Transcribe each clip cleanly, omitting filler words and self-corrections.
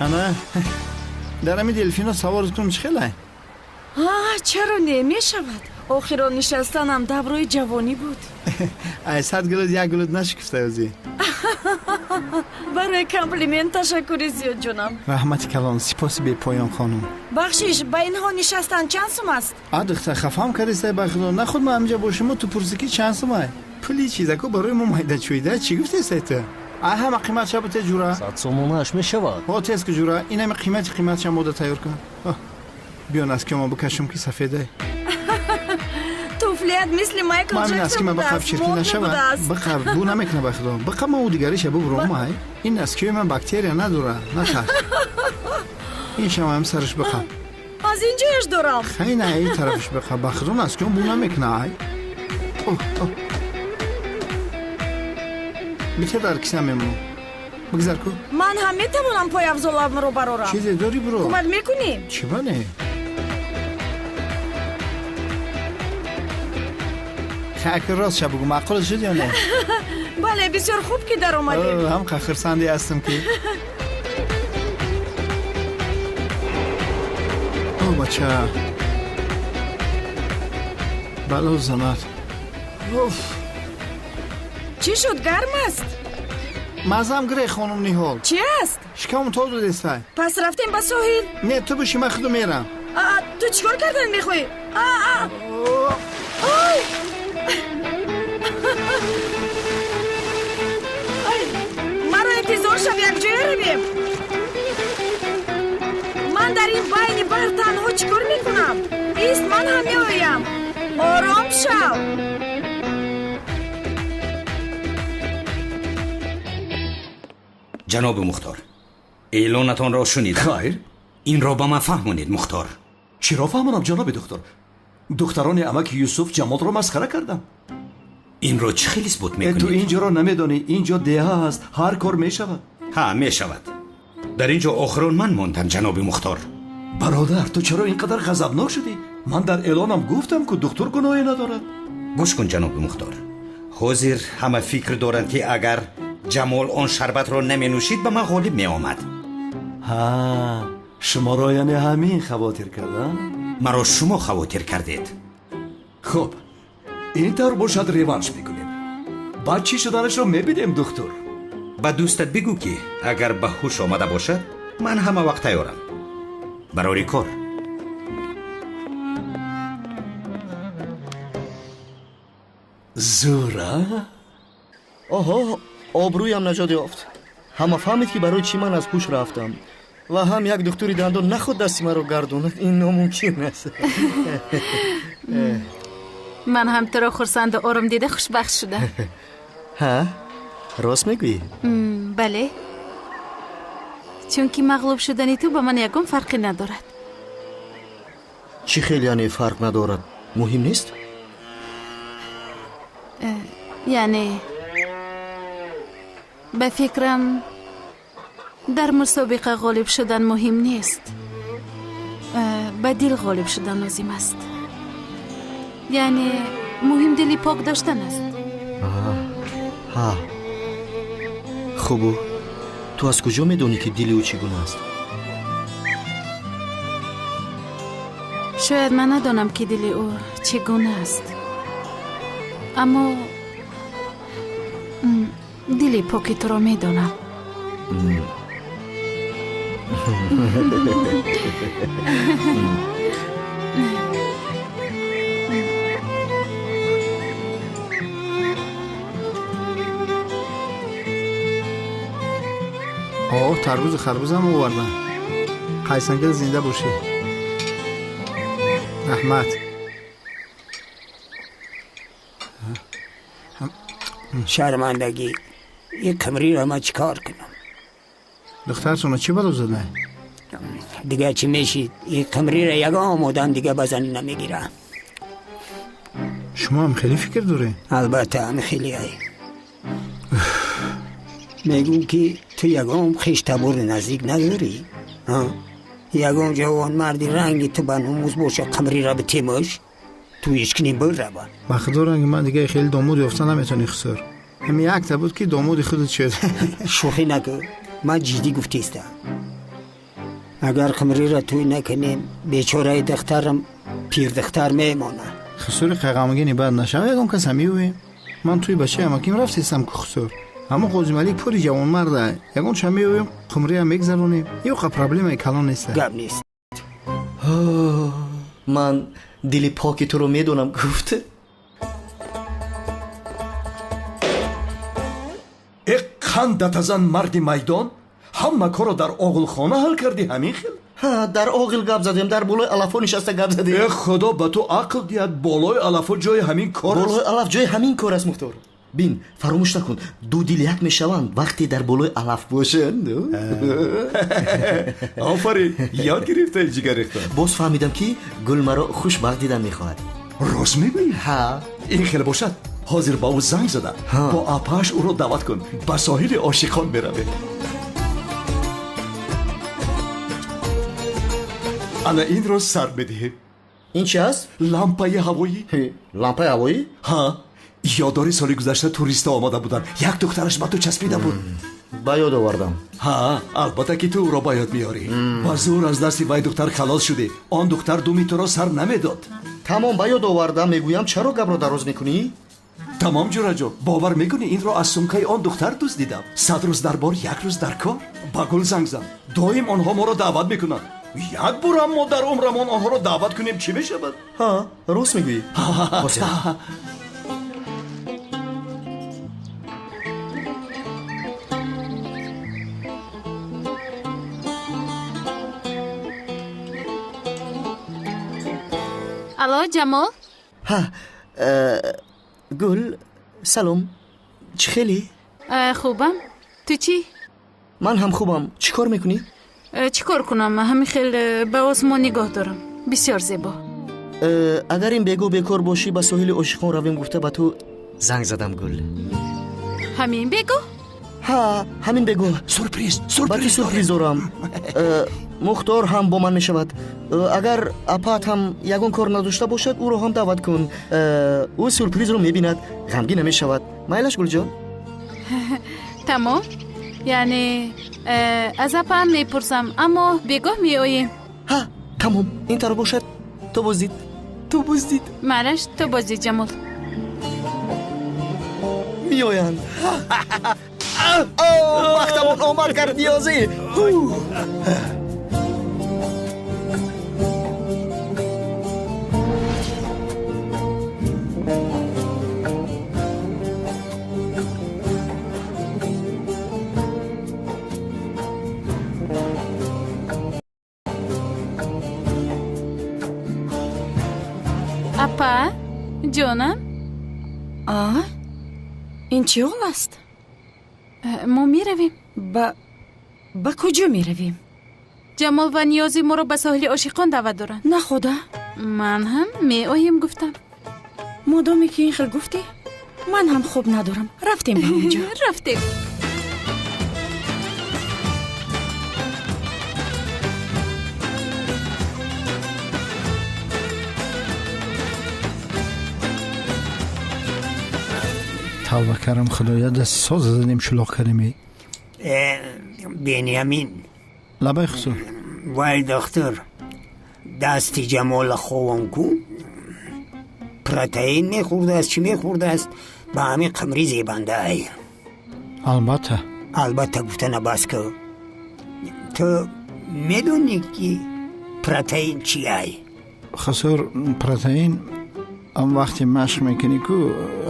انا در همین دلفینا سوار کنم چه خیلی؟ چرا نمی شود؟ آخران نشستنم دورای جوانی بود. ای 100 گلود یک گلود نشکسته ازی. برای کامپلیمنت تشکر زیاد جونم. رحمت کلام سپاس بی پایان خانم. بخشیش با اینها نشستن چند سوم است؟ دختر خفهم کردی با خدا نه خود ما همینجا باشیم تو پرسیدی چند سومه؟ پولی چیزا کو برای ما مایده چویده چی گفتی سیته؟ هم قیمت چه بوده جورا؟ 100 سومونش میشود. ها تست که جورا اینم قیمت چه موده تیار کن. بیان از که ما بکشم که سفیده. توفلیت مثل مایکل جکسون است. من بخواب چرکی نشود. بخواب بو نمیکنه بخدا. بخواب ما او دیگری شبه برام های. این از که من باکتریا نداره. نه این شما هم سرش بخواب. از اینجاش دارم. خیلی نه این طرفش بخواب. بخدا از که بو نمیکنه های. میشه در کسی میمونم. بگذار کو. من هم میتونم پای افزالم رو برارم. چیزی داری برو. کمک میکنی؟ چی بانه؟ خاک راست شب بگو معقول شد یا نه؟ بله بسیار خوب که در اومدیم. هم خرسندی هستم که. بچه. بله زنات. چی شد گرم است؟ مازم گره خانم نیهال. چی است؟ شکم تو دو دسته. پس رفتیم با ساحل؟ نه تو بشی من خودم میرم. تو چیکار کردن میخوای؟ مرا انتظار شب یک جای رویم. من در این بین بحر تنها چیکار میکنم؟ ایست من هم میایم. آرام شو. جناب مختار اعلانتان را شنیدم. خیر این را با من فهمونید مختار. چرا فهمونم جناب دکتر؟ دختران عمک یوسف جمال را مسخره کردم. این را چه خیلی ثبوت میکنید؟ تو اینجا را نمیدانی، اینجا دیها هست، هر کار میشود. ها میشود. در اینجا آخرون من موندم جناب مختار. برادر تو چرا اینقدر غضبناک شدی؟ من در اعلانم گفتم که دکتر گناهی ندارد. گوش کن جناب مختار. حاضر همه فکر دارند که اگر جمال آن شربت را نمی نوشید به من غالب می آمد. شما را یعنی همین خواطر کردن؟ مرا شما خواطر کردید. خب این طور باشد ریوانش میکنیم. بعد چی شدنش را میبینیم دکتر. با دوستت بگو که اگر به هوش آمده باشد من همه وقت تیارم برای کار. زورا؟ آها آبرویم نجات یافت. همه فهمید که برای چی من از هوش رفتم و هم یک دکتری دندان نخود دستی مرا گرداند. این ناممکن است. من هم تو را خرسند و آرام دیده خوشبخت شدم. ها؟ راست میگویی؟ بله، چون که مغلوب شدنی تو با من یکم فرقی ندارد. چی خیلی یعنی فرق ندارد؟ مهم نیست؟ یعنی به فکرم در مسابقه غالب شدن مهم نیست، به دل غالب شدن لازم است. یعنی مهم دلی پاک داشتن است. ها خوبو تو از کجا میدونی که دلی او چگونه است؟ شاید من ندانم که دل او چگونه است، اما دلی پاکی تو را میدانم. تربوز خربوز هم آوردن. قیسنگل زنده باشی. رحمت. شرمندگی یک کمری را ما چیکار کنم؟ دختر شما چی بلو زده؟ دیگه چی میشید؟ یک کمری را یک آمودن دیگه بزنی نمیگیره. شما هم خیلی فکر داره؟ البته هم خیلی های. میگو که تو یگام خیش تبور نزدیک نداری؟ یگام جوان مردی رنگی تو بناموز باشه قمری را به تیمش تو ایشکنی بر را با بخدا رنگ من دیگه خیلی دامود یافته نمیتونی خسر. همین یک تا بود که دامود خودت شد. شوخی نکن، من جدی گفتیستم. اگر خمری را توی نکنیم بیچاره دخترم پیر دختر میمونه. خسور قیقامگینی بعد نشوه یکم کس همیوی من توی بچه اماکیم رفتیستم که خسور اما قوزی ملیک پوری جوان مرده یکم چمیویم خمری هم میگذرونیم یوقع پرابلم کلان نیسته. گب نیست. من دلی پاکی تو رو میدونم گفته. ای خندت ازن مردی میدان همه کارو در آقلخانه حل کردی همین خیل؟ ها در آقل گپ زدیم در بالای علفو نشسته گپ زدیم. ای خدا به تو عقل دید بالای علفو جای همین کار است. بالای علف جای همین کار است مختار. بین فراموش نکن دو دل یک میشوند وقتی در بالای علف باشند. آفرین یاد گرفته جگر اختار. باز فهمیدم که گل مرا خوشبخت دیدن میخواهد. راست میگویی؟ ها این خیلی باشد حاضر با او زنگ زده با اپاش او رو دعوت کن به ساحل عاشقان بروه. انا این رو سر بدهیم. این چی است؟ لامپای هوایی. لامپای هوایی؟ ها یاداری سالی گذشته توریست آماده بودن یک دخترش به تو چسبیده بود. با یاد آوردم. ها البته که تو او را باید بیاری. با زور از دستی وای دختر خلاص شدی. آن دختر دومی تو را سر نمیداد. تمام با یاد آوردم. میگویم چرا گپ را دراز میکنی؟ تمام جورا باور میکنی این رو از سمکه آن دختر دزدیدم. 100 روز در بار یک روز در کار. با گل زنگ زن دایم آنها ما را دعوت میکنن. یک بار هم ما در عمرمان آنها را دعوت کنیم چی میشه بد؟ ها راست میگویی. الو جمال ها گل سلام چی خیلی؟ خوبم تو چی؟ من هم خوبم. چی کار میکنی؟ چی کار کنم همین خیلی به آسمان نگاه دارم بسیار زیبا. اگر این بگو بکار باشی به ساحل عاشقان رویم گفته به تو زنگ زدم گل. همین بگو؟ ها همین بگو. سورپریز با تو سورپریز دارم. مختار هم با من میشود. اگر اپات هم یگون کار نداشته باشد او رو هم دعوت کن. او سورپریز رو میبیند غمگین نمیشود. مایلش گل جان؟ تمام یعنی از اپا هم میپرسم اما بگاه میاییم. ها تمام این طرح باشد. تو بازدید مرش تو بازدید جمال میآیند. وقتمون آمد کرد نیازی. اپا جانم این چی حال است؟ ما میرویم. با کجا میرویم؟ جمال و نیازی ما رو به ساحل عاشقان دعوت دارن. نه خدا من هم میآیم گفتم. مادامی که این خیل گفتی من هم خوب ندارم. رفتیم به اونجا. رفتیم. توبه کردم خدایا دست ساز زدیم شلوغ کردیم. بنیامین لبای خسور وای دختر دستی جمال خوان کو پروتئین میخورده است چی میخورده است با همین قمری زیبنده ای. البته گفتن بس که تو میدونی که پروتئین چی ای؟ خسور پروتئین ام وقتی مشق میکنی که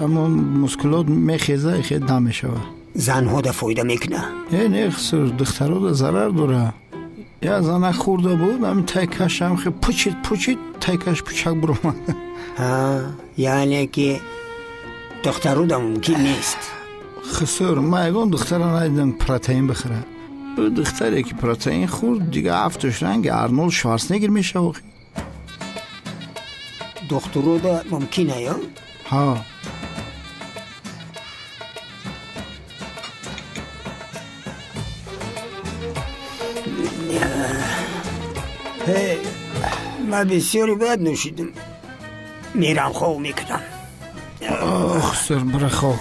اما مسکولات میخیزه خیلی دم میشه. زنها ده فایده میکنه؟ نه خسور دخترها ده ضرر داره. یا زنه خورده بود همین تایکش هم خیلی پوچید تایکش پوچک برو. یعنی که دخترها ده ممکن نیست. خسور ما اگه دختر ندیدم پروتئین بخوره. دختری که پروتئین خورد دیگه هفتش رنگ ارنولد شوارزنگر میشه. دخترها ده ممکنه یا؟ ها من بسیاری باید نوشیدم میرم خواه میکنم. خسر برای خاک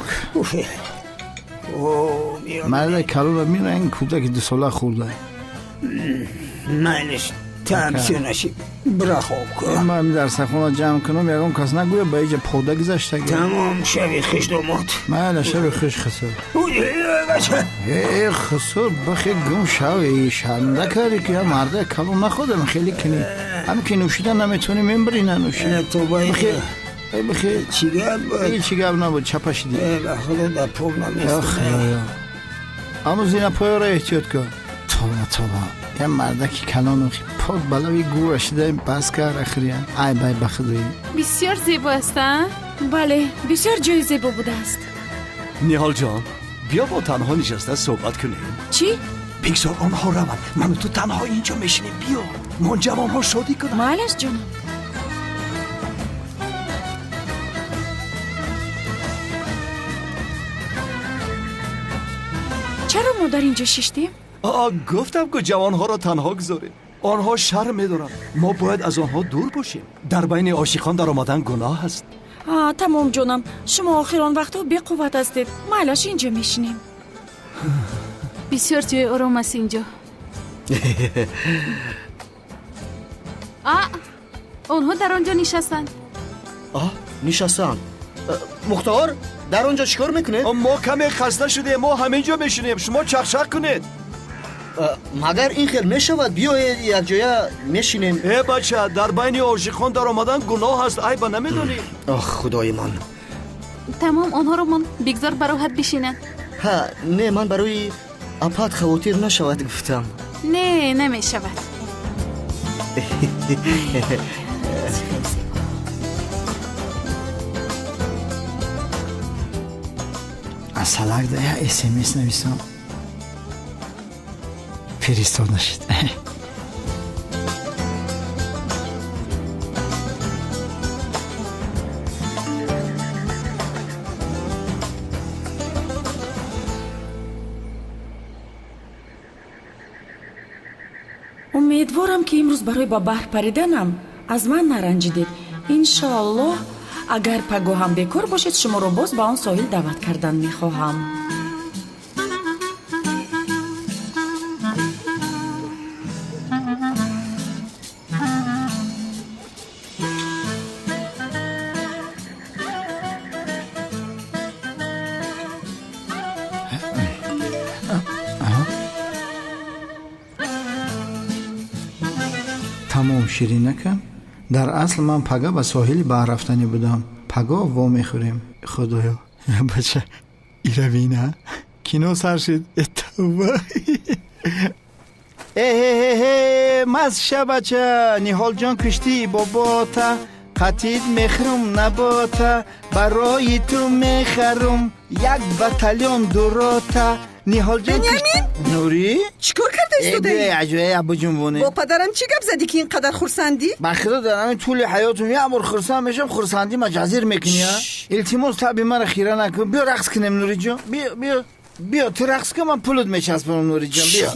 مرد کلو رو میره این کودک 2 ساله خورده. مالش تمسیه نشی برا خواب کن من در سخونه جمع کنم یکم کس نگویه به ایجا پوده گذاشته تمام شبی خش دومات من شب خوش خسور بچه ای خسور بخی گم شوی شرمنده کردی که مرده کلو نخودم خیلی کنی هم که نوشیدن نمیتونی منبری ننوشی تو باید بخی چی گرد بود این چی گب نبود چپش دی خدا در پول نمیست اما زینا پای را احتیاط کن توبه یه مرده که کلانو خی پاک بلاوی گوش ده بس کرد اخریان ای بای بخدایی بسیار زیبا هستن. بله بسیار جای زیبا بوده است. نیهال جان بیا با تنها نشسته صحبت کنیم. چی؟ بگذار آنها روند من و تو تنها اینجا میشینیم. بیا ما جوان ها شادی کنم. مالش جانم. چرا ما در اینجا ششتیم؟ گفتم که جوان ها را تنها گذاریم. آنها شرم میدارن. ما باید از آنها دور باشیم. در بین عاشقان در آمدن گناه است. تمام جانم، شما آخران وقتا بی قوت هستید. مالش اینجا میشینیم. بسیار جای آرام است اینجا. اونها در آنجا نشستند. نشستن مختار در اونجا چیکار میکنید؟ ما کمی خسته شدیم. ما همینجا میشینیم. شما چخچخ کنید. مگر این خیل میشود بیایید یک جای میشینیم. ای بچه در بین عاشقان در آمدن گناه است. ای با نمیدونی. خدای من تمام آنها رو من بگذار براحت بشینن. نه من برای اپات خواطر نشود گفتم. نه نمی شود. از سلک ده یه اسمس نویسم فرستاد نشید. امیدوارم که امروز برای با بحر پریدنم از من نرنجیدید. انشاءالله اگر پگاهم بکار باشید شما رو باز به آن ساحل دعوت کردن میخواهم. تمام شیرین نکن. در اصل من پگا به ساحل بحر رفتنی بودم. پگا وا میخوریم. خدایا بچه ایروی نه کینو سر شد. اتوبه مز بچه نیهال جان کشتی باباتا قطید میخرم نباتا برای تو میخرم یک بطلیون دوراتا. نیهال جان نوری چیکار کرده استوده؟ عجوه ابو جنبونه با پدرم چی گپ زدی که اینقدر خورسندی؟ بخدا دارم طول حیاتم یه امور خورسند میشم. خورسندی مجازیر میکنی ها؟ التماس تابی من خیره نکن. بیا رقص کنیم نوری جان. بیا تو رقص کن من پولت میچسبم نوری جان. بیا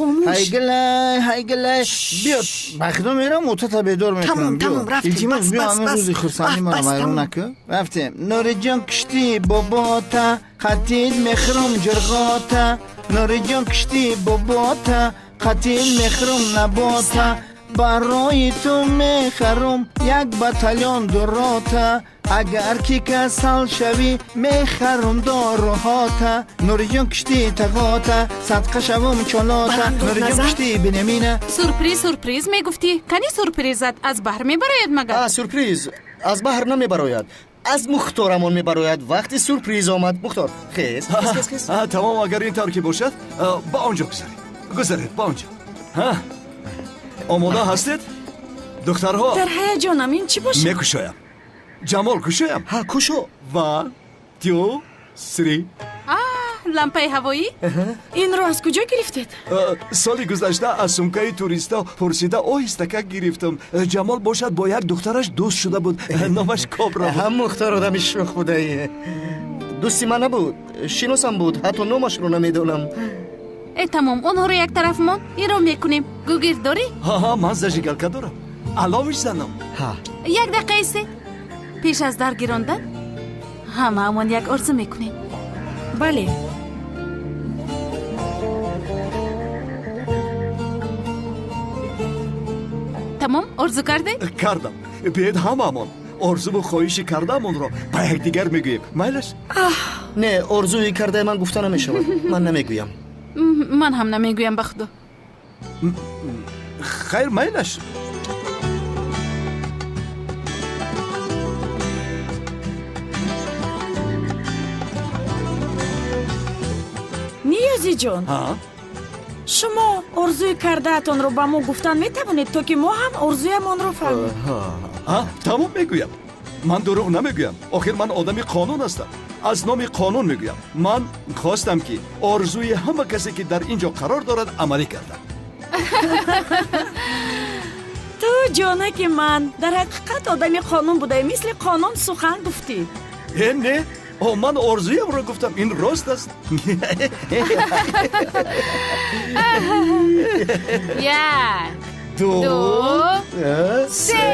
های گله بیا بخدا میرم اوتا بیدار میکنم. تمام رفتیم. التماس بیا همه روزی خورسندی من ویرون نکن. رفتیم نوری جان کشتی باباتا خطید میخرم جرغاتا. نوری جان کشتی باباتا قتیل میخرم نباتا برای تو میخرم یک بطلیون دوراتا. اگر کی کسل شوی میخرم داروهاتا. نوری جان کشتی تقاتا صدقه شوم چالاتا. نوری جان کشتی بنمینه. سورپریز میگفتی؟ کنی سورپریزت از بحر میبراید مگر؟ سورپریز از بحر نمیبراید. از مختارمان میبراید. وقتی سورپریز آمد مختار خیز تمام اگر این طور که باشد با آنجا گذارید با آنجا. آماده هستید دخترها؟ در هیجانم این چی باشه؟ میکشایم. جمال کشایم. کشو. 1 2 3. لامپای هوایی؟ این رو از کجا گرفتید؟ سالی گذشته از سمکه توریستا پرسیده آهستک گرفتم. جمال باشد با یک دخترش دوست شده بود. نامش کابرا بود. هم مختار آدم شوخ بوده. دوستی من نبود شناسم بود. حتی نامش رو نمیدونم. تمام اونها رو یک طرف من این رو میکنیم. گوگیر داری؟ من زجیگرکه دارم. علاوش زنم. یک دقیقه ایسته. پیش از در گیراندن همه همون یک عرض میکنیم. بله. тамом орзу карде? кардам бед ҳамамон орзуму хоҳиши кардаамонро ба якдигар мегӯем майлаш не орзуи кардаи ман гуфта намешавад ман намегӯям ман ҳам намегӯям ба худо. хайр майлаш ниёзиҷон, шумо орзуи кардаатонро ба мо гуфтан метавонед, то ки мо ҳам орзуямонро фаҳмем. тамом мегӯям ман дурӯғ намегӯям охир ман одами қонун ҳастам аз номи қонун мегӯям ман хостам ки орзуи ҳама касе ки дар ин ҷо қарор дорад амалӣ кардам ту ҷонаки ман дар ҳақиқат одами қонун будаи мисли қонун сухан гуфтӣ. не ман орзуямро гуфтам ин рост аст як ду се.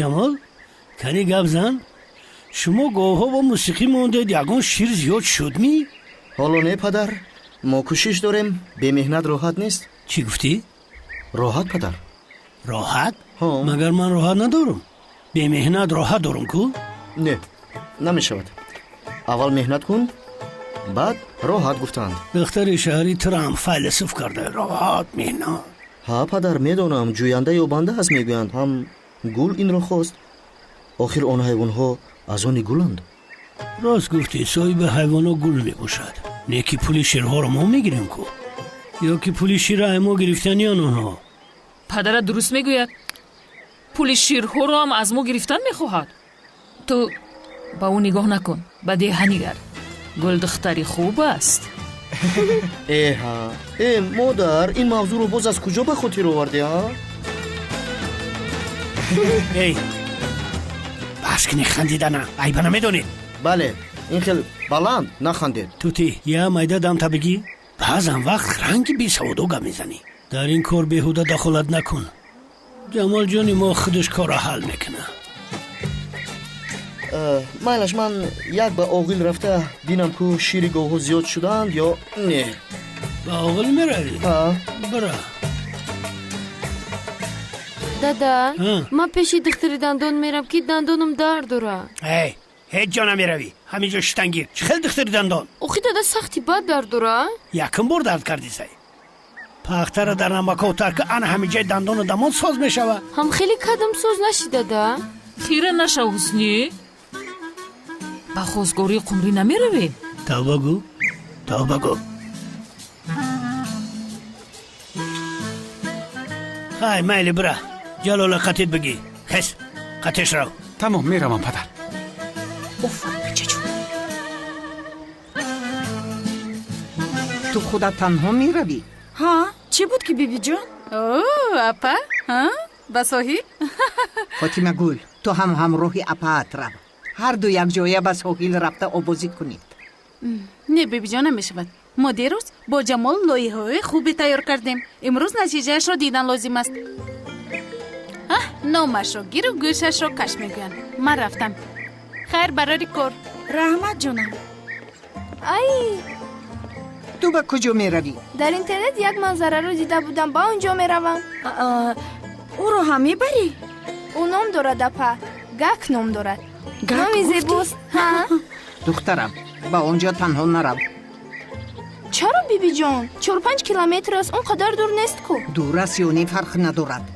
ҷамол кани гап зан шумо гоҳҳо бо мусиқӣ мондед ягон шир зиёд шудми? ҳоло не падар мо кӯшиш дорем бемеҳнат роҳат нест. чӣ гуфтӣ? роҳат падар. роҳат? ҳо. магар ман роҳат надорам. бемеҳнат роҳат дорам ку? не намешавад аввал меҳнат кун баъд роҳат гуфтаанд. духтари шаҳри Трамп файлсуф карда роҳат меҳнат. ҳа падар медонам ҷӯянда ё банда ҳаст мегӯянд ҳам гул инро хост охир он ҳайвонҳо аз они гуланд. рост гуфтӣ соҳиби ҳайвонҳо гул мебошад не ки пули ширҳоро мо мегирем ку ё ки пули ширраи мо гирифтаниян онҳо. падарат дуруст мегӯяд пули ширҳоро ҳам аз мо гирифтан мехоҳад. ту ба ӯ нигоҳ накун ба деҳа нигар гул духтари хуб аст. эҳа модар ин мавзӯъро боз аз куҷо ба хотир овардиа? эй баҳс кини хандидана айба намедонед? бале ин хел баланд нахандед. тутӣ я майда дамта бигӣ баъзан вақт ранги бесаводо гап мезанӣ. дар ин кор беҳуда дахолат накун. ҷамолҷони мо худаш корро ҳал мекунад. майлаш ман як ба оғил рафта бинам ку шири гоҳҳо зиёд шуданд ё не. ба оғил меравӣ? бира. дада ман пеши духтари дандон мерам ки дандонам дард дорад. ҳеҷ ҷо намеравӣ ҳаминҷо шитангир. чӣ хел духтари дандон? охи дада сахти бад дард дорад. якум бор дард кардисай. пахтара дар намакотар ки ана ҳаминҷои дандону дамон соз мешавад. ҳам хеле кадам соз наши дада. хира нашав ҳуснӣ ба хозгории қумрӣ намеравӣ? тавба гӯ тавба гӯ. ҳай майли бира ҷалола қатид бигӣ. хес қатеш рав. тамом меравам падар. ту худа танҳо меравӣ? ҳа чӣ буд ки бибиҷон? апа ба соҳил. фотима гул ту ҳам ҳамроҳи апаат рав ҳарду якҷоя ба соҳил рафта обозӣ кунед. не бебиҷон намешавад. ما دیروز با جمال لایحه‌های خوبی تیار کردیم. امروز نتیجهش را دیدن لازم است. نامش را گیر و گوشش را کش میگویند. من رفتم. خیر برای کار. رحمت جونم. ای تو به کجا می روی؟ در اینترنت یک منظره رو دیده بودم، با اونجا میروم. او رو هم میبری؟ او نام دارد اپا، گک نام دارد. گک نامی گفتی؟ زیباست. ها؟ دخترم با اونجا تنها نرو. چرا بیبی جان؟ 4-5 کیلومتر است، اون قدر دور نیست کو. دور است یا نی فرق ندارد.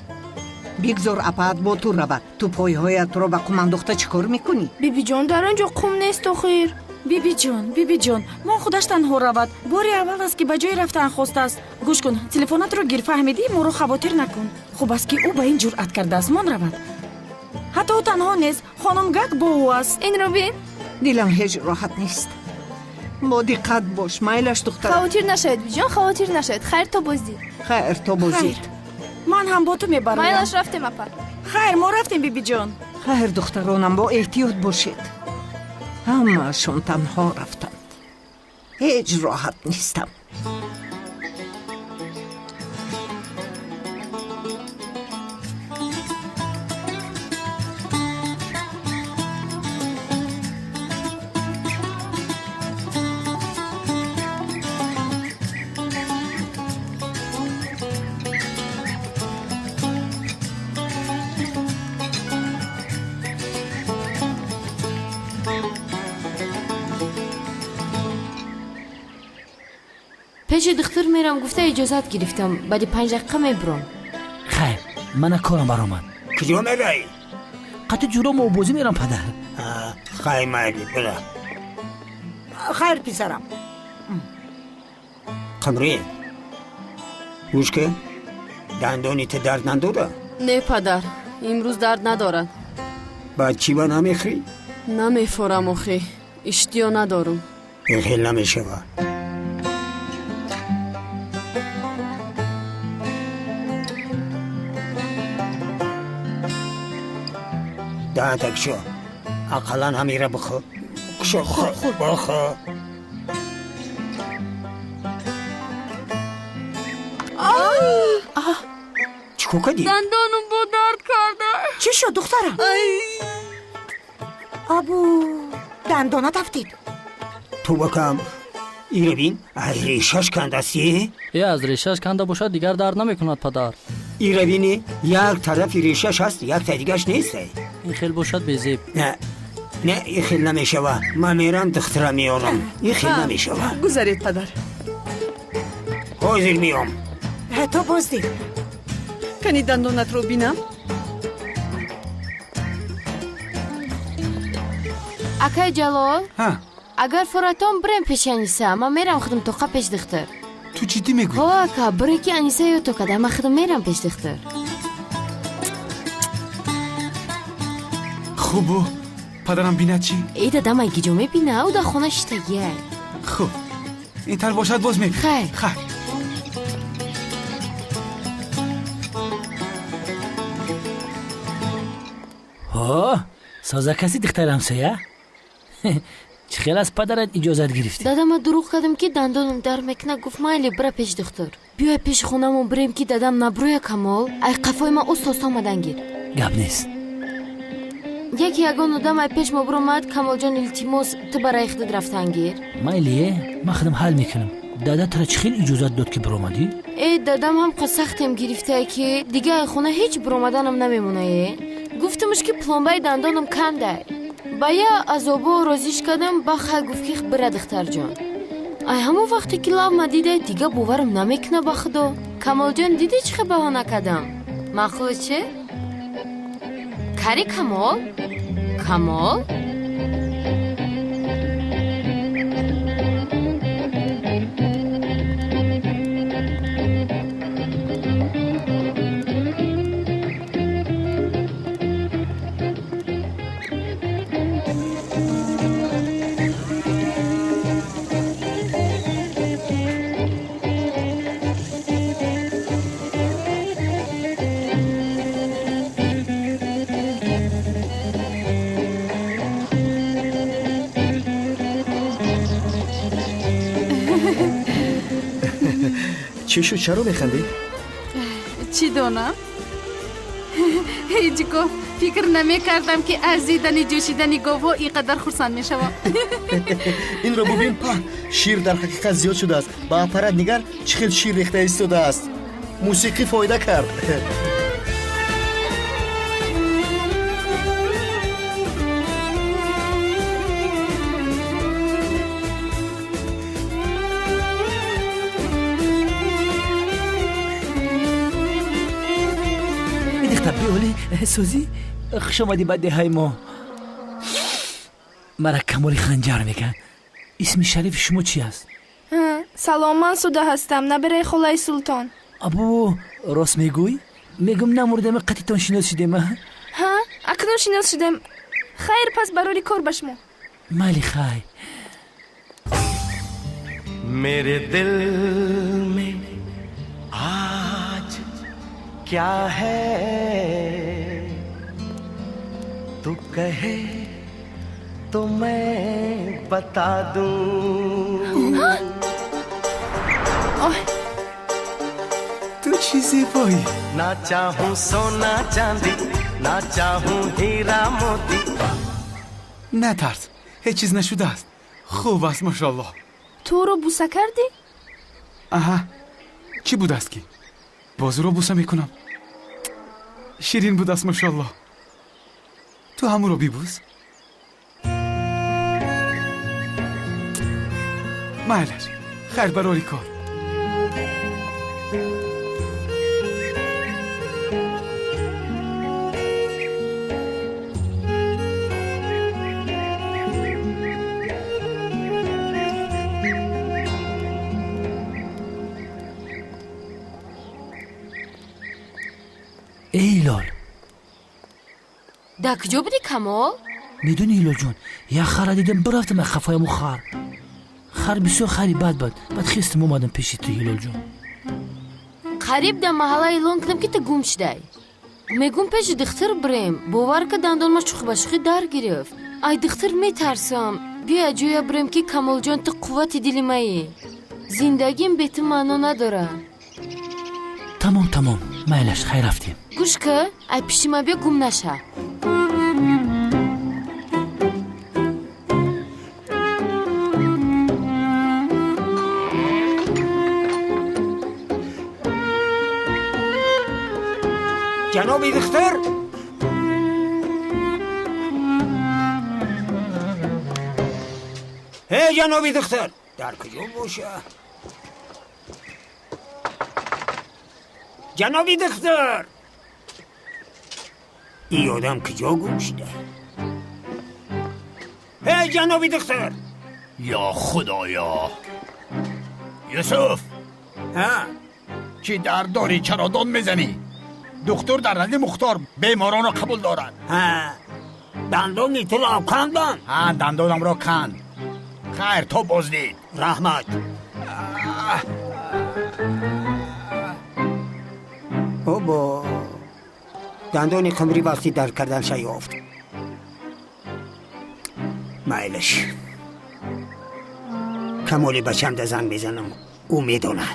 بگذار اپات با تو رود. تو پایهایت را به قم انداخته چیکار میکنی؟ بیبی جان در آنجا قم نیست آخر. بیبی جان ما خودش تنها رود. باری اول است که به جای رفتن خواسته است. گوش کن، تلفنت رو گیر، فهمیدی؟ ما رو خاطر نکن. خوب است که او به این جرأت کرده است. من رود. حتی او تنها نیست، خانم گک با او است. این رو بین. دلم هیچ راحت نیست. با دقت باش میلش دخترم. خاطر نشد بیبی جان، خاطر نشد. خیر تا بازی. خیر تا بازی. من هم با تو میبرم. میلش رفتیم اپا. خیر ما رفتیم بیبی جان. خیر دخترانم با احتیاط باشید. همه‌شون تنها رفتند. هیچ راحت نیستم. پیش دختر میرم، گفته اجازت گرفتم، بعد 5 دقیقه میبرم. خیر من کارم برآمد. کجا میری؟ قطع جورام و بازی میرم پدر. خیر میری بله. خیر پسرم. قمری گوش که دندانیت درد نداره؟ نه پدر، امروز درد ندارد. بعد چی با نمیخری؟ نمیفورم آخی، اشتیا ندارم. خیلی نمیشه با. دهتک شو اقلا همیره بخو. شو بخو. چیکو کردی؟ دندانم با درد کرده. چی شد دخترم؟ ابو دندانت افتید. تو بکم این بین ریشش کندستی؟ از ریشش کنده باشد دیگر درد نمیکند پدر. این بینی یک طرف ریشش هست یک تا دیگرش نیست. این خیلی باشد بیزیب. نه این خیلی نمیشه و من میرم دخترم میارم. این خیلی نمیشه و گذارید پدر. حاضر میام. تا بازدید. کنی دندانت رو بینم؟ اکای جلال، ها اگر فراتون بریم پیش انیسه، من میرم خدم تو پیش دختر. تو جدی میگوی؟ ها اکا برای که انیسه یا تو کده، من خدم میرم پیش دختر. خوبو پدرم بیند چی؟ ای دادم اگه جو میبینه او دا خونه شتگیه. خوب این تر باشد باز میبینم. خیر سازه کسی دخترم سیه؟ چه خیلی از پدرت اجازت گرفتی؟ دادم دروغ کردم که دندانم در میکنه، گفت مایلی برا پیش دختر. بیای پیش خونمون بریم که دادم نبروی کمال ای قفای ما اوست آمدن گیر. گپ نیست. یکی یگان آدم ای پیش ما برومد کمال جان التیماس تو برای خودت رفتن گیر. مایلیه من خودم حل میکنم. دادا تو چه خیلی اجازت داد که برآمدی؟ ای دادم هم سختم گرفته که دیگه خونه هیچ برآمدنم نمیمونه. گفتمش که پلمبای دندانم کنده. بایا عذابو روزیش کردم بخا گفت که بره دختر جان. ای همون وقتی که لاب دیده دیگه باورم نمیکنه با خدا. کمال جان دیدی چه بهانه کردم؟ معقول چه؟ کاری کمال؟ کمال؟ چی شد چرا میخندی؟ چی دانم؟ هیچ گفت فکر نمی کردم که از دیدن جوشیدن گاوا اینقدر خرسند می شوم. این رو ببین په شیر در حقیقت زیاد شده است. با اپرات نگر چقدر شیر ریخته ایستاده است. موسیقی فایده کرد. بیولی سوزی خوش آمدی به دههای ما. مرا کمالی خنجر میگن. اسم شریف شما چی است؟ سلام، من سوده هستم، نبره خلای سلطان. ابو راست میگوی؟ میگم نموردم قطعتان شناس شدیم. ها؟ اکنون شناس شدم. خیر پس برای کار بشمو. مالی خیر. मेरे दिल में आज क्या है तू कहे तो मैं बता दूं تو چیزی بایی ना चाहूं सोना चांदी ना चाहूं हीरा मोती نترس هیچ چیز نشده است خوب است ماشاءالله تو رو بوسه کردی؟ آها چی بود است که بازو رو بوسه میکنم شیرین بود است ماشاءالله تو همون رو بیبوس مایلش خیر برای کار ای هیلال در کجا بودی کمال؟ میدونی هیلال جون یه خر دیدم برفتم از خفایم خر بسیار خری بعد خیستم اومدم پیشی تو هیلال جون قریب در محله اعلان کردم که تو گم شدی میگم پیش دختر بریم باور که دندان ما شوخی بشوخی در گرفت ای دختر میترسم بیا جویا بریم که کمال جان تو قوت دلی مایی زندگیم به تو معنا نداره تمام مایلش خیر رفتیم گوش که ای پیشی ما بیا گم نشه جنابی دختر هی جنابی دختر در کجا باشه جنابی دختر این آدم کجا گم شده هی جنابی دختر یا خدایا یوسف ها چی در داری چرا داد میزنی دکتر در نزد مختار بیماران را قبول دارد ها دندانی تو را کندن ها دندانم را کند خیر تو بازدید رحمت بابا دندانی قمری وقتی در کردن شیافت مایلش کمالی بچم ده زنگ بزنم او میدونه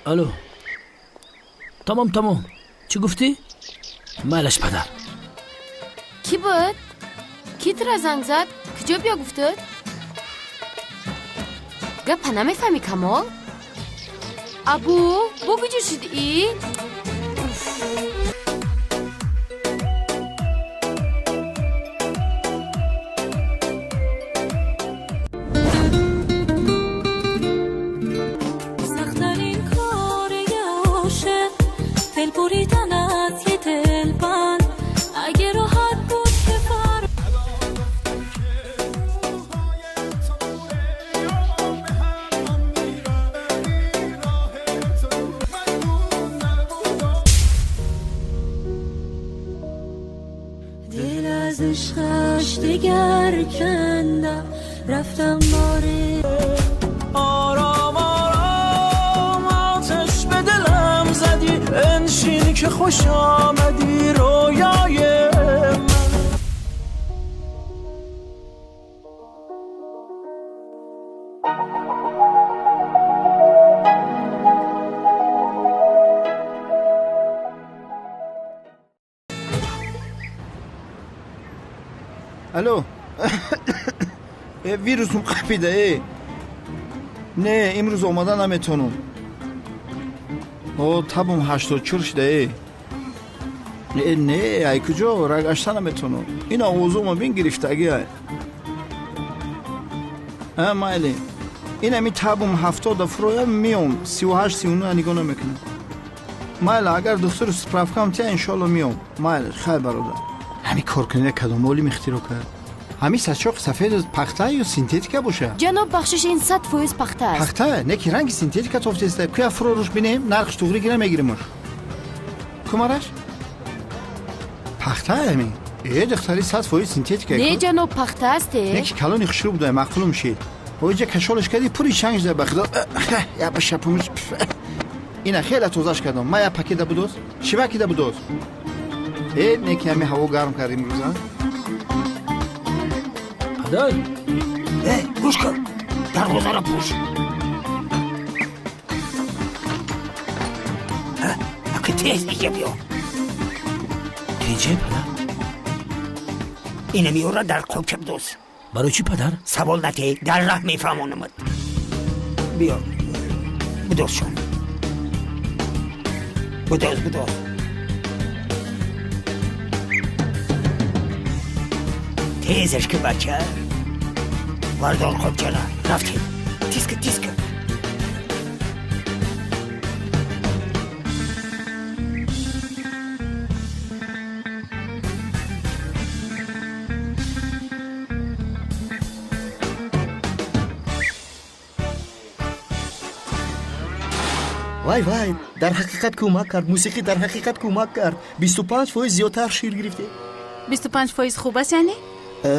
الو تمام چی گفتی؟ مالش پدر کی بود؟ کی تر زنگ زد؟ کجا بیا گفتد؟ گپ نمیفهمی کمال؟ ابو با کجا شد ای؟ دیگر کندم رفتم باره آرام آتش به دلم زدی انشین که خوش آمدی رویای الو ویروسم قپیده نه امروز آمدن نمیتونم تبم 84 شده نه ای کجا رگشتن نمیتونم این آوازوم بین گرفتگی مایلی این همی تبم 70 فرویا میام 38 39 نگاه نمیکنم مایل اگر دکتر سپراف کنم تیا انشالله میام مایل خیلی برادر همی کار کنه کدام مولی میختیرو کرد همی سچاق سفید پخته یا سینتتیکا باشه جناب بخشش این 100% پخته است پخته نه کی رنگ سینتتیکا توفتسته کویا فروش بینیم نرخش توغری گیره میگیریمش کمارش پخته همی دختری 100% سینتتیکا نه جناب پخته است نه کی کلونی خشرو بوده مقفول میشه اوجا کشالش کردی پوری چنگ ده بخدا یا بشپومش اینا خیلی توزاش کردم ما یا پاکت بودوس شبکی ده بودوس نه کی همی هوا گرم کردیم روزا پدر گوش کن دروازه را پوش اگه تیز ایجا بیا تیجه پدر اینه میورا در کوکب دوست برای چی پدر؟ سوال نتی در راه میفهمونمت بیا بدوز شون بدوز تیزش که بچه وردار خوب جلا رفتیم تیسکه وای در حقیقت کمک کرد موسیقی در حقیقت کمک کرد 25% زیادتر شیر گرفته 25% خوب است یعنی؟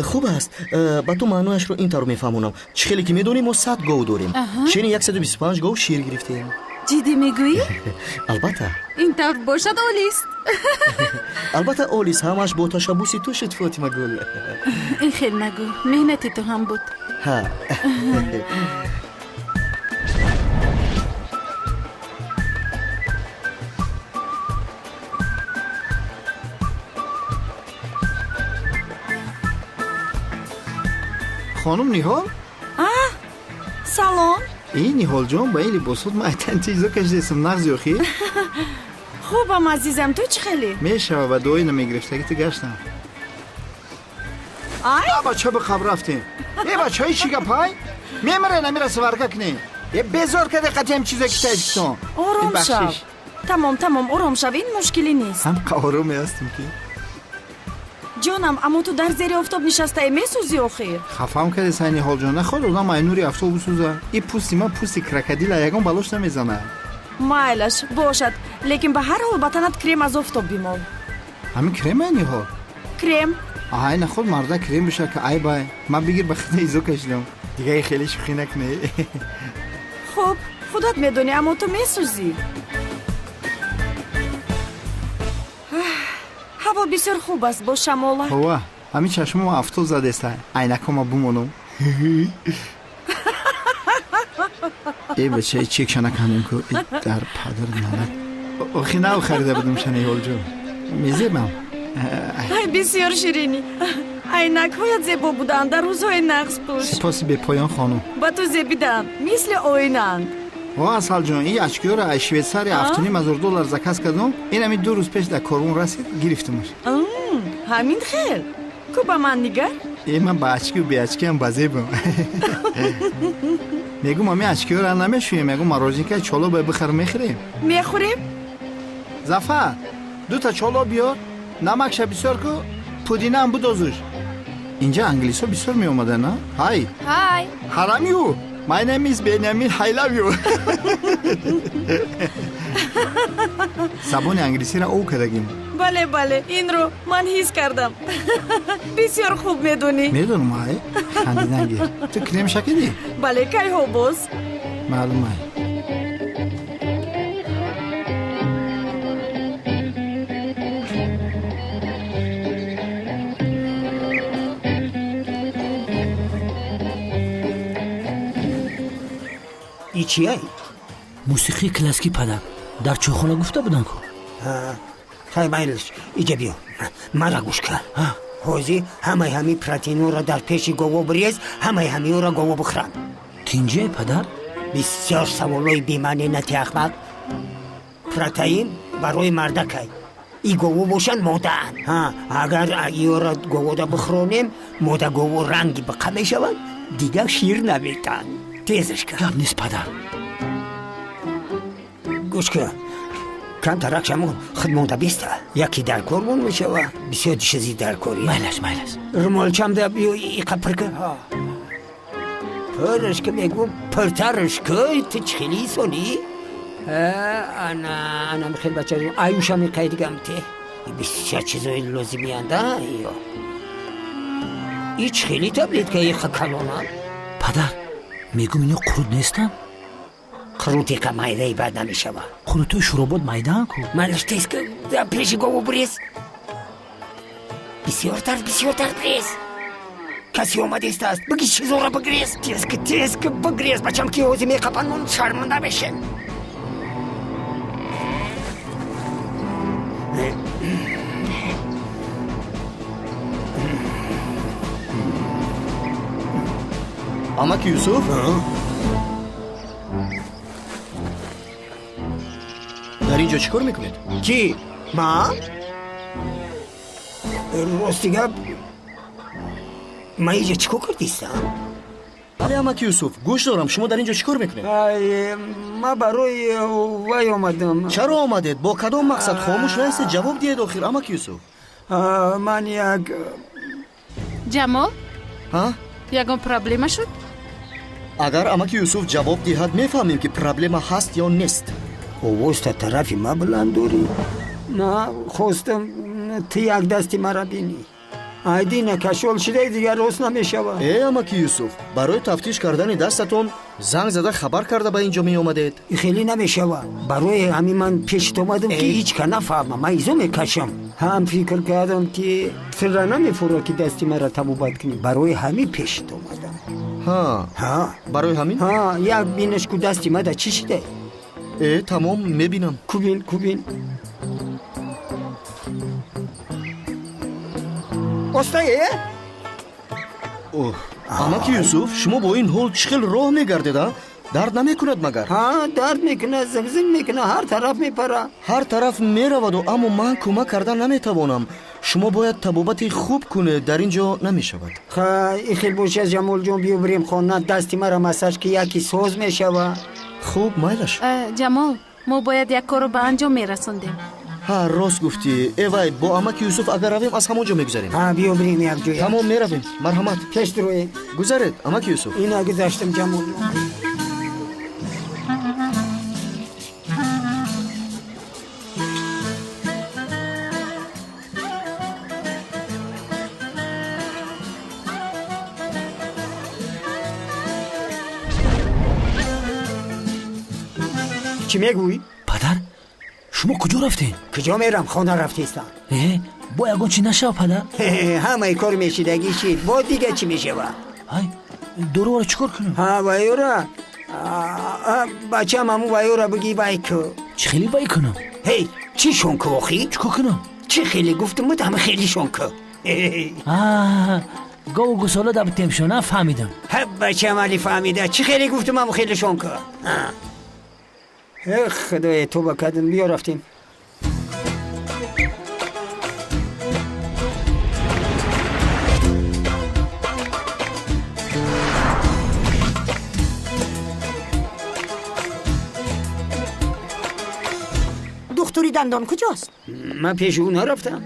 خوب است با تو معنیش رو اینطور میفهمونم چه خیلی که میدونیم ما 100 گاو داریم چین 125 گاو شیر گرفتیم جدی میگویی؟ البته اینطور باشد اولیست البته اولیست همش با تشبوسی تو شد فاطمه گل این خیلی نگو مهنتی تو هم بود ها خانم نیهال سلام این نیهال جان با این لباسات ما اتن چیزا کشیدیم نغز یخی خوبم عزیزم تو چه خیلی میشه و دوی نمیگرفتگی تو گشتم بچه به قبر رفتیم بچه های چی گپای میمره نمیره سورکه کنی بزار که دقیقی هم چیزا که تایجتون آرام شو تمام آرام شو این مشکلی نیست هم آرامی هستیم که جانم اما تو در زیر آفتاب نشسته میسوزی آخر خفهم کرده سینی حال جان نخواد آدم اینوری آفتاب بسوزه این پوستی ما پوستی کرکدیل یکم بلاش نمیزنه مایلش باشد لیکن به هر حال بطنت کریم از آفتاب بیمال همین کریم اینی ها کریم آهای نخود مرده کریم بشه که ای بای من بگیر بخیده ایزو کشیدم دیگه خیلی شوخی نکنه خب خودت میدونی اما تو میسوزی هوا بسیار خوب است با شمال هوا همین چشم ما افتاد زده است عینک ما بمونم ای بچه چیک شنه کنیم که در پدر نانه اخی نو خریده بودم شنه یول جو میزیبم بسیار شیرینی عینک هایت زیبا بودن در روزهای نقص پوش سپاسی به پایان خانم با تو زیبیدن مثل آینند اصل جان این اشکیو را شویتساری $7,500 زکاس کردم این همین 2 روز پیش در کارون رسید گرفتمش همین خیر کو با من نگر من با اشکی و بی اشکی هم بازیبم میگم همین اشکیو را نمیشویم میگم مراجعه چالو باید بخر میخوریم زفر 2 چالو بیار نمکش بسیار کو پودینه هم بدازش اینجا انگلیسا بسیار می اومده نه های حرامیو My name is Benjamin. I love you. زبان انگلیسی را او کردیم. بله این رو من حس کردم. بسیار خوب میدونی. میدونم های خندیدن گیر. تو کریم شکیدی؟ بله کی ها باز؟ معلوم های. ای چیه؟ موسیقی کلاسیکی پدر در چوخونه گفته بودن که خیلی مایلش اینجا بیا مرا گوش کن حوزی همه همی پراتینو را در پیش گوو بریز همه همی او را گوو بخرن تینجه پدر؟ بسیار سوالای بیمانی نتی احمق پروتئین برای مردکای ای گوو باشن موده‌اند ها اگر ای را گوو را بخورونیم موده گوو رنگی بقمه شوند دیگه شیر نمیتن تیزش کن گپ نیست پدر گوش کن کم ترکشمون خودمونده بیسته یکی در کارمون میشه و بسیار چیزی در کاری مایلش رمالچم ده بیو ای قپر که پرش که میگم پرترش که تو چخیلی سونی انا میخیل بچه جون ایوشا میقای دیگم ته بسیار چیزای لازمی انده ای چخیلی تبلید که ای خکلونا پدر میگم اینو قرود نیستم؟ قروتی که مایده بد نمیشه با قروتوی شروبات مایده کو منش تیز که در پیش گوو بریز بسیار تر بریز کسی اومده است بگی چیزو را بگریز تیز که بگریز بچم که اوزی میقپن شرمنده بشن амаки Юсуф дар инҷо чӣ кор мекунед? Ки? Ман? Рости гап ман инҷо чӣ кор кардистам? бале амаки Юсуф гӯш дорам шумо дар инҷо чӣ кор мекунед? ман барои вай омадам. чаро омадед? бо кадом мақсад? хомӯш наистед, ҷавоб диҳед охир амаки Юсуф. ман як ҷамол ягон проблема шуд? агар амаки Юсуф ҷавоб диҳад мефаҳмем ки проблема ҳаст ё нест. овоз та тарафи ма буланд дорӣ? на хостам ту як дасти мара бинӣ. айдина кашол шидаи дигар рост намешавад. амаки Юсуф барои тафтиш кардани дастатон занг зада хабар карда ба инҷо меомадед? хеле намешавад. барои ҳамин ман пешит омадам ки ҳеҷ ка нафаҳмам. ман изо мекашам. ҳам фикр кардам ки фирра намефурад ки дасти мара табобат кунӣ. барои ҳамин пешит омадам. барои ҳамин? як бинаш ку дасти мада чӣ шида? тамом мебинам. кубин остае? амаки Юсуф шумо бо ин ҳол чӣ хел роҳ мегардед? дард намекунад магар? дард мекунад, зигзиг мекунад, ҳар тараф мепара. ҳар тараф мераваду аммо ман кӯмак кардан наметавонам. шумо бояд табобати хуб кунед, дар ин ҷо намешавад. ихел бошад ҷамолҷон биё бирем хона, дасти мара масаж ки яки соз мешавад. хуб майлаш. ҷамол мо бояд як корро ба анҷом мерасондем. рост гуфтӣ. эвай бо амаки Юсуф агар равем аз ҳамон ҷо мегузарем. биё бирем як ҷоя. тамом меравем. марҳамат. пеш дурое. гузаред амаки Юсуф. ина гузаштам ҷамол. چی میگویی؟ پدر شما کجا رفتین؟ کجا میرم؟ خانه رفتیستم. با یگون چی نشو پدر؟ همه کار میشیدگی شید. با دیگه چی میشه با؟ دورو رو چیکار کنم؟ وایورا بچه همو وایورا بگی وای که چی خیلی وای کنم؟ چی شونکه آخی؟ چیکار کنم؟ چی خیلی گفتم بود همه خیلی شونکه. گاو گساله دبتیم شو نه فهمیدم. بچه همالی فهمیده. چی خیلی گفتم همو خیلی شونکه. خدای تو بکدن بیا رفتیم. دکتری دندان کجاست؟ من پیش اون رفتم.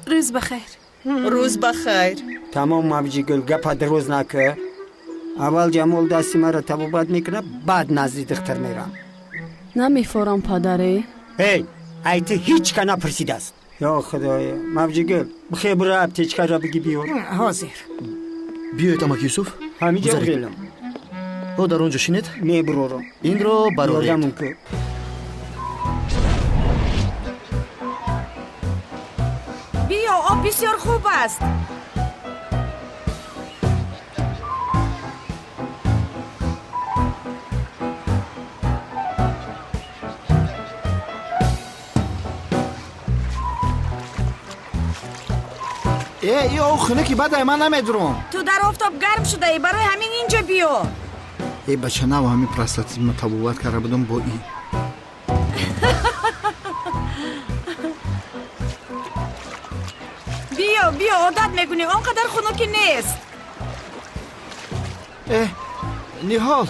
روز بخیر. روز بخیر. تمام مبجی گل گپا دروز نکه. اول جمال دستی مرا تبابت میکنه بعد نزدی دختر میرم. نمیفورم پدره. ایت هیچ که نپرسیده است. یا خدای مبجی گل بخیر برای ابتیچکا را بگی بیار. حاضر. بیایید امک یوسف. همینجا بگیلم. او در اونجا شینید؟ نه برورم. این رو برارید. بیا آب بسیار خوب است. ای او خونه که بعد من نمیدرم. تو در آفتاب گرم شده ای، برای همین اینجا بیا. ای بچه نو همین پرستاتیزم تبوت کرده بودم با این. بیا عادت میکنی، اونقدر خنکی نیست. نیهال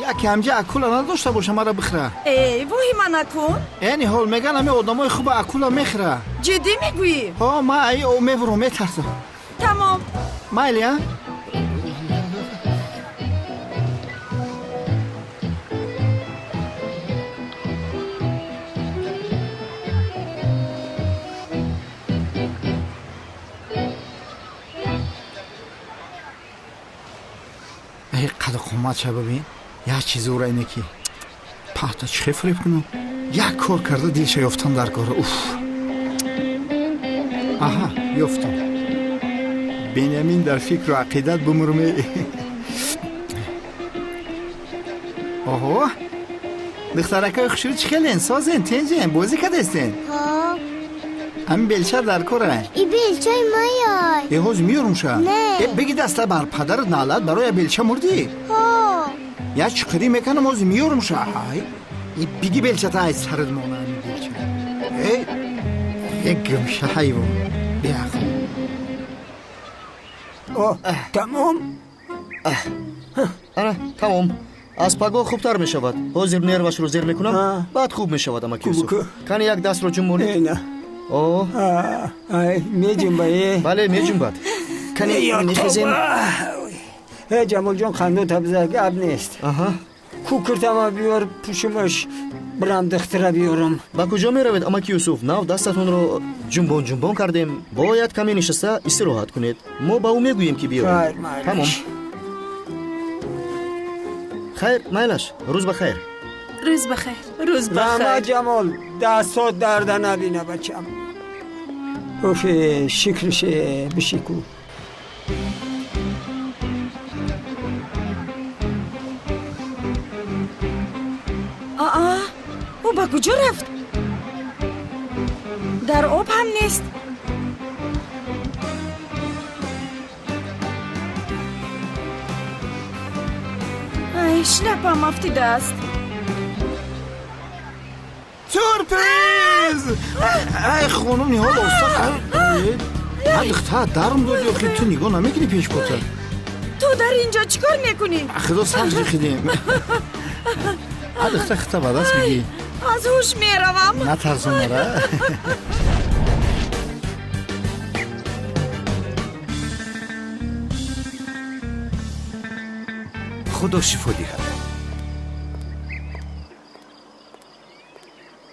یکی همجا اکولا نداشته باشه مرا بخره. ای وای نکن. نیهال میگن همه آدمای خوب اکولا میخره. جدی میگویی؟ ها ما ای او میبرم میترسم. تمام. مایلی ها؟ ای قد قومت شد ببین یک چیز او را اینه که پاتا چه فریب کنم یک کار کرده دیلش یافتم در کار. اوف آها یافتم. بنیامین در فکر و عقیدت بمرمه. آها دخترکای خوشو چی خیلی سازن تنجن بازی کده استن. ها همین بلچه در کاره. ای بلچه مایای ای حوز میارم شد. نه بگی دسته بر پدرت نالد برای بلچه مردی. ها یا چقدری میکنم حوز میارم شد. بگی بلچه تا از سرد مانه همین بلچه. یک گمشه حیوان بیا تمام. آره تمام. از پگاه خوبتر می شود. حاضر نروش رو زیر میکنم بعد خوب می شود. اما کیوسف کنی یک دست رو جنبونی؟ نه می جنبایی؟ بله می جنبد. کنی میخیزیم؟ جمال جان خندو تبزه گب نیست. کوکرتما بیار پوشمش برم دختره بیارم. با کجا می روید اما کیوسف؟ نو دستتون رو جنبون کردیم. باید کمی نشسته استراحت کنید. ما با او میگوییم که بیارم. تمام. خیر مایلش روز بخیر. روز بخیر. روز رحمت بخیر. جمال دستات درد نبینه بچم. اوف شکرش بشیکو. او با کجا رفت؟ در آب هم نیست. ای شلپم افتیده است. سورپریز! ای خانم نیهال استاد دختر درم دادی آخی تو نگاه نمیکنی پیش باته. تو در اینجا چیکار میکنی؟ خدا سبز ریخیدیم. دختر خطا بعد است بگی از هوش میروم. نترسم مرا. خدا شفا دهد.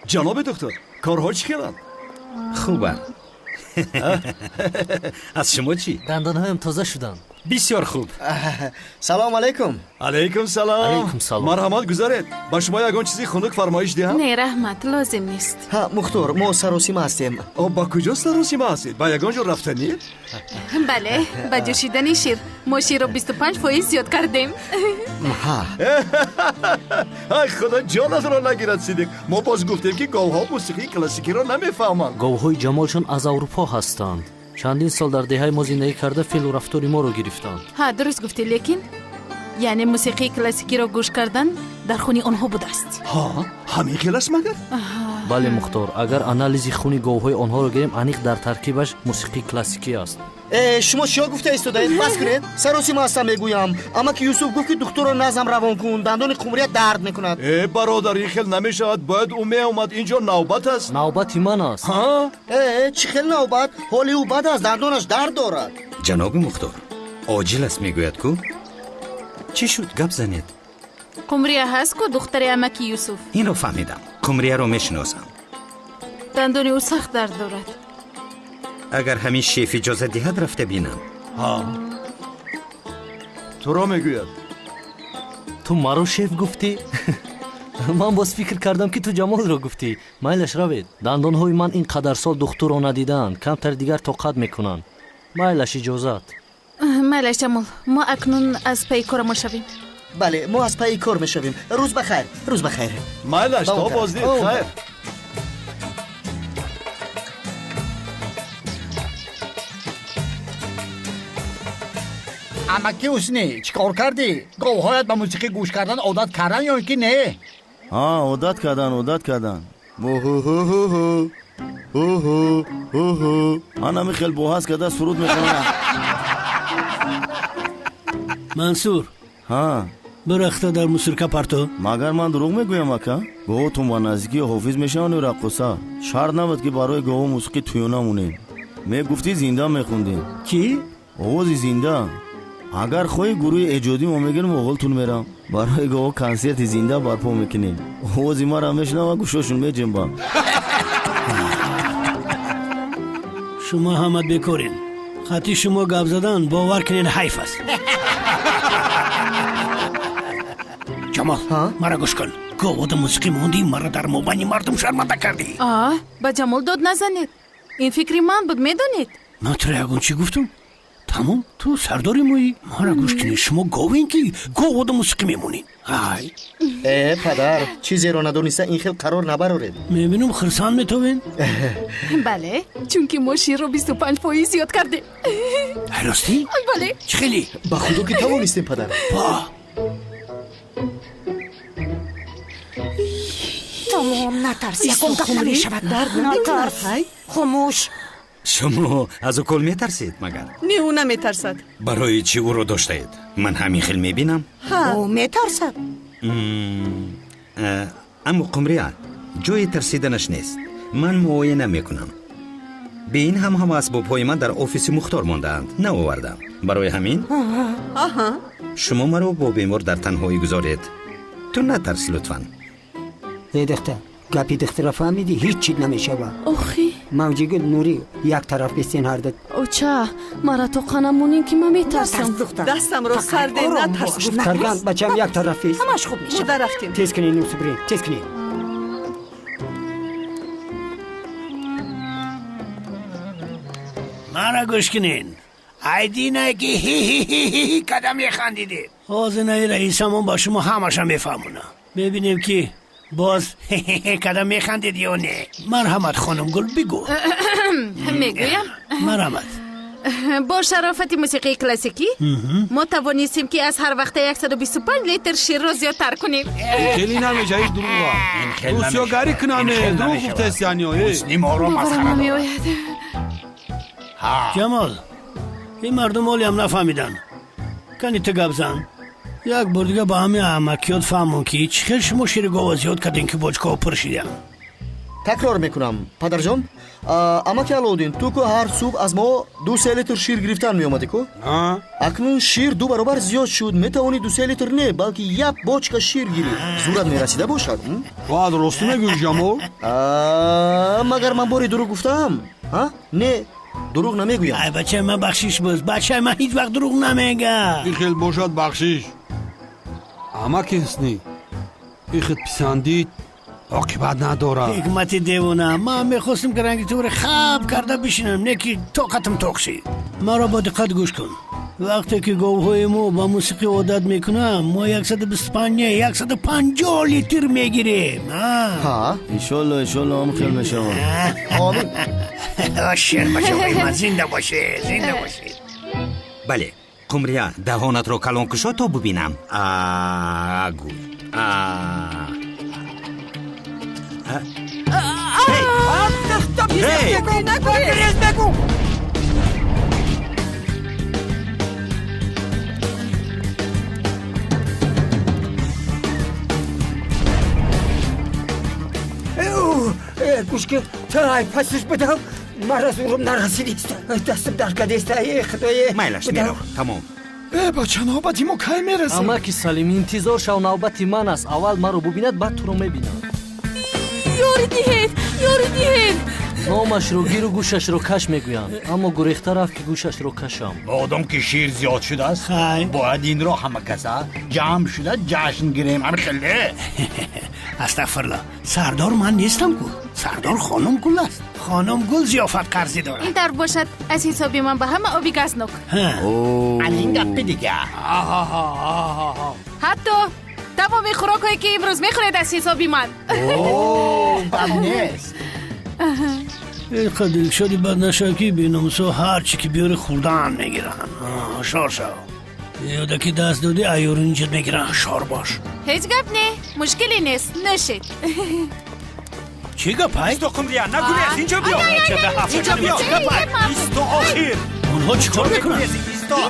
جناب دکتر کارها چی کردن؟ خوبم. از شما چی؟ دندانهایم تازه شدن. بسیار خوب. سلام علیکم. علیکم سلام. علیکم سلام. مرحمت گذارید. با شما یگان چیزی خنک فرمایش دهم؟ نه رحمت لازم نیست. ها مختار ما سروسیمه هستیم. با کجا سروسیمه هستید؟ با یگان جو رفتنید؟ بله با جوشیدن شیر. ما شیر رو 25% زیاد کردیم. ای خدا جانت را نگیرد صدیق. ما باز گفتیم که گاوها موسیقی کلاسیکی را نمیفهمند. گاوهای جمالشون از اروپا هستند. چندین سال در دههای ما زندگی کرده فعل و رفتار ما رو گرفتند. ها درست گفتی لیکن یعنی موسیقی کلاسیکی رو گوش کردن در خونی آنها بوده است. ها همین کلاس مگر؟ بله مختار اگر آنالیز خونی گاوهای آنها رو گیریم انیق در ترکیبش موسیقی کلاسیکی است. شما چیا گفته ایستادید؟ بس کنید. سروسیمه هستم میگویم. اما که یوسف گفت که دکتر رو نظم روان کن. دندان قمریت درد میکند. برادر این خیل نمیشود. باید او اومد اینجا نوبت است. نوبتی من است. ها؟ چی خیل نوبت؟ حالی او بد است. دندانش درد دارد. جناب مختار عاجل است میگوید کو؟ چی شد گپ زنید؟ قمریه هست که دختر عمکی یوسف. این رو فهمیدم. قمریه رو میشناسم. دندان او سخت درد دارد. اگر همین شیف اجازه دهد رفته بینم. ها تو را میگوید. تو مرا شیف گفتی؟ من باز فکر کردم که تو جمال رو گفتی. مایلش روید. دندانهای من این قدر سال دکتر رو ندیدن. کمتر دیگر طاقت میکنن. مایلش اجازت. مایلش جمال ما اکنون از پی کار ما شویم. بله ما از پی کار میشویم. روز بخیر. روز بخیر. مایلش تا بازدید خیر. امکی حسنی چیکار کردی؟ گاوهایت به موسیقی گوش کردن عادت کردن یا اینکه نه؟ عادت کردن من همین خیلی بوهست کده سرود میکنم. منصور ها برخته در موسیقی پرتو مگر من دروغ میگویم اکا؟ گوه تو با نزدیکی حافظ میشن و رقصا شرط نبود که برای گوه موسیقی تویونا مونیم. میگفتی زنده میخوندیم. کی؟ آوازی زنده. اگر خوی گروه ایجادی ما میگن مغولتون میرم برای گوه کنسرت زنده برپا میکنیم. آوازی ما را میشنم و گوشاشون میجیم با. شما همت بکورین خطی شما گپ زدن باور کنین حیف است. جمال مرا گوش کن. گوه موسیقی موندی مرا در مبانی مردم شرمنده کردی. با جمال داد نزنید. این فکری من بود میدونید. ناتره چی گفتم؟ تمام تو سرداری مویی مرا گوش کنید. شما گوهین که گوه موسیقی میمونین. های پدر چیزی رو ندونسته این خیلی قرار نبرارید. میبینم خرسان میتوین. بله چون که ما شیر رو 25% زیاد کرده. راستی؟ بله چه خیلی؟ با خودو که توانستیم پدر. تمام نترس یکم گپ نمیشود. نترس خاموش. شما از کل میترسید مگر؟ نه او نمیترسد. برای چی او رو داشتید؟ من همین خیلی میبینم. او میترسد. اما قمریا جای ترسیدنش نیست. من معاینه میکنم. به این هم اسباب‌های من در آفیس مختار مانده‌اند. نآوردم. برای همین شما مرا با بیمار در تنهایی گذارید. تو نترس لطفاً. دختر گپی دختر فهمیدی هیچ چیز نمیشود. اوخی موجی گل نوری یک طرف بستین هر داد. اوچا مرا تو خانمونین که من میترسم. دستم رو سرده نترس. ترگان بچم یک طرف است. همش خوب میشه. درختیم. تیز کنین نوسبرین تیز کنین. مرا گوش کنین. ایدینه که هی کدام خندیدید. حاضنه رئیسمون با شما همشم میفهمونه. ببینیم که باز کدام میخندید یا نه. مرحمت خانم گل بگو. میگویم مرحمت. با شرافت موسیقی کلاسیکی ما توانستیم که از هر وقت 125 لیتر شیر را زیادتر کنیم. خیلی نمیشه هیچ دروغا. روسیاگری کنانه دروغ گفته استیانی حسنی ما رو مسخره نمیآید. جمال این مردم اولی هم نفهمیدن. کنی تو گپ زن. یک بار دیگه با همه احمقیات فهمون که هیچ خیلی شما شیر گاو زیاد کردین که بچکا پرشیدن. تکرار میکنم پدر جان. اما که علودین تو که هر صبح از ما 2-3 لیتر شیر گرفتن میومدی که اکنون شیر 2 برابر زیاد شد. میتوانی 2-3 لیتر نه بلکه یک بچکا شیر گیری. زورت میرسیده باشد. وا درست میگویی جمال. مگر من باری دروغ گفتم؟ نه دروغ نمیگویم. ای بچه من بخشیش باز. بچه من هیچ وقت دروغ نمیگم. این خیلی باشد بخشیش. اما که حسنی این خیلی پسندید عاقبت نداره. حکمت دیوانه من میخواستم که رنگی تو رو خب کرده بشینم نه که طاقتم تاق شد. مرا با دقت گوش کن. وقتی که گاوهای ما با موسیقی عادت میکنم ما 125 150 لیتر میگیریم. انشالله هم خیلی میشه. آمین. شیر بچه من زنده باشه. بله قمریا دهانت رو کلان کشا تا ببینم. گول بگو. گوش که تای پسش بدم مرا زورم نرسیدیست. دستم در کدیست. ای خدای مایلش میرو تمام. بچه نوبتی ما کی میرسیم؟ اما که سلیم انتظار شو نوبتی من است. اول مرا ببیند بعد تو رو میبینم. یاری دیهید نامش رو گیر و گوشش رو کش میگویم اما گریخته رفت که گوشش رو کشم. آدم که شیر زیاد شده است باید این رو همه کسا جمع شده جشن گیریم. همه خیلی استغفرالله. سردار من نیستم گل. سردار خانم گل است. خانم گل زیافت قرضی داره. این در باشد از حسابی من به همه آبی گاز نک. این گپ دیگه. حتی تمام خوراکایی که امروز میخورید از حسابی من. بد نیست. اینقدر دل شدی بد نشه که بیناموسا هر چی که بیاره خوردن میگیرن. شار شو. یاده که دست دادی ایور اینجا میگیرن شار باش هیچ گپ نه مشکلی نیست نشید چی گپای؟ ایستو قمریا نگویز اینجا بیا اینجا بیا ایستو آخیر اونها چیکار میکنن؟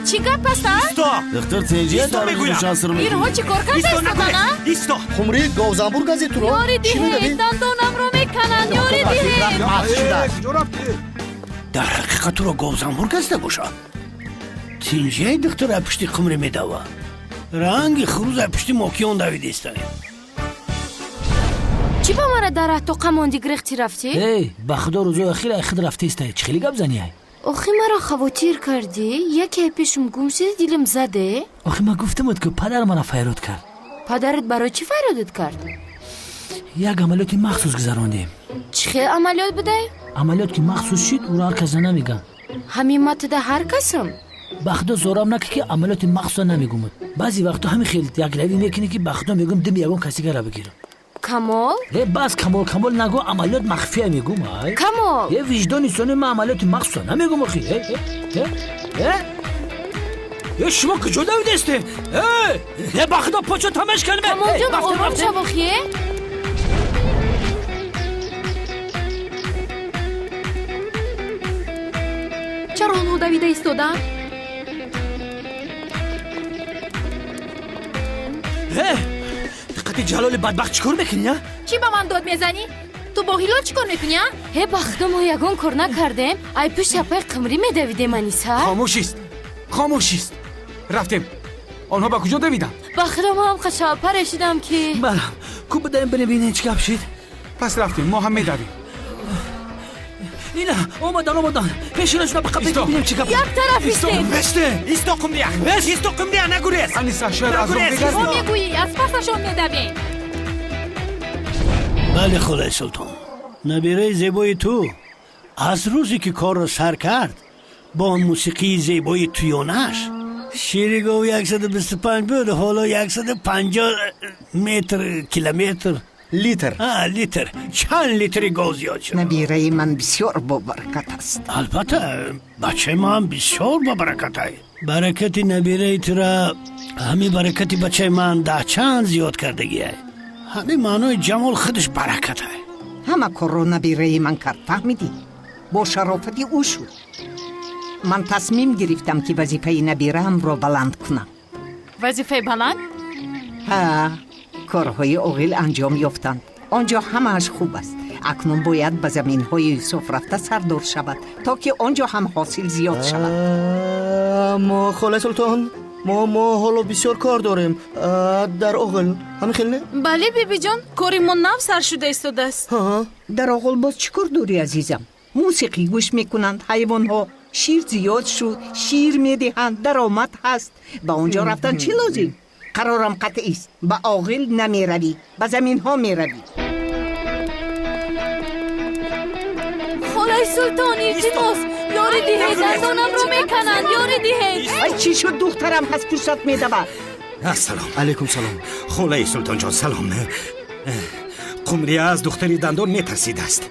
چی گپ است؟ دختر تنجیه در شانس رو میگی اینها چیکار کردن؟ ایستو خمری گوزنبورگ از تو یاری دیه دندونم رو میکنن یاری دیه در حقیقت تو رو گوزنبورگ است باشد تینجیه دختر پشتی خمری میدوا رنگ خروز پشتی موکیون دویده استانی چی با مرا در راه تو قماندی گرختی رفتی؟ ای بخدا روزو اخیر اخد رفتی استه چی خیلی گپ زنی های آخی مرا خواتیر کردی یکی پیشم گم شده دیلم زده آخی من گفتمت که پدر مرا فیرود کرد پدرت برای چی فیرودت کرد؟ یک عملیات مخصوص گذراندیم چی خیلی عملیات بده؟ عملیات که مخصوص شد او را هر کس نمیگن همین مت ده هر کسم بخدا زورم نکه که عملیات مخصوص نمیگم بعضی وقتا همین خیلی یک لعلی میکنه که بخدا میگم دم یگون کسی که را بگیرم کمال؟ بس کمال نگو عملیات مخفیه میگم کمال یه وجدانی سونه من عملیات مخصوص نمیگم اخی یه شما کجا دویده استه یه بخدا پاچو تمش کنه کمال جان آرام شو بخیه چرا اونو دویده ایستادن؟ دقیقی جلال بدبخت چیکار میکنی ها؟ چی با من داد میزنی؟ تو با هیلال چیکار میکنی ها؟ هی بخدا ما یگان کار نکردیم ای پشت پای قمری میدویده منیسا خاموش است رفتیم آنها با کجا دویدن؟ بخدا ما هم خشاب پرشیدم که بله کو بدهیم بنبینه چی گپ شید پس رفتیم ما هم میدویم اینا اومدن پیشون شده بقیه ببینیم چی گپ یک طرف ایستیم ایستو قمریا نگوریز انیسا شاید از رو بگرد تو میگویی از پسشون میدویم بله خدای سلطان نبیره زیبای تو از روزی که کار رو سر کرد با موسیقی زیبای تویونش شیری گو 125 بود حالا 150 متر کیلومتر لیتر چند لیتری گاو زیاد شد نبیره من بسیار با برکت است البته بچه من بسیار با برکت است برکت نبیره تو را همین برکت بچه من ده چند زیاد کردگی است همین معنای جمال خودش برکت است همه کار رو نبیره من کرد فهمیدی با شرافتی او شد من تصمیم گرفتم که وظیفه نبیره هم رو بلند کنم وظیفه بلند؟ ها کارهای عاقل انجام یافتند آنجا همه‌اش خوب است اکنون باید به زمین‌های یوسف رفته سردار شود تا که آنجا هم حاصل زیاد شود ما خاله سلطان ما حالا بسیار کار داریم در عقل همین خیلی نه؟ بله بیبی جان کاریمون نو سر شده ایستاده است در عقل باز چیکار داری عزیزم موسیقی گوش میکنند حیوان‌ها شیر زیاد شد شیر میدهند درآمد هست به اونجا رفتن چی لازم قرارم قطعی است به عاقل نمیروی به زمین ها میروی خالای سلطانی التماس یاری دیه دندانم رو میکنند یاری دیه ای چی شد دخترم هست پوشت میدود سلام علیکم سلام خالای سلطان جان سلام قمریا از دختری دندان میترسید است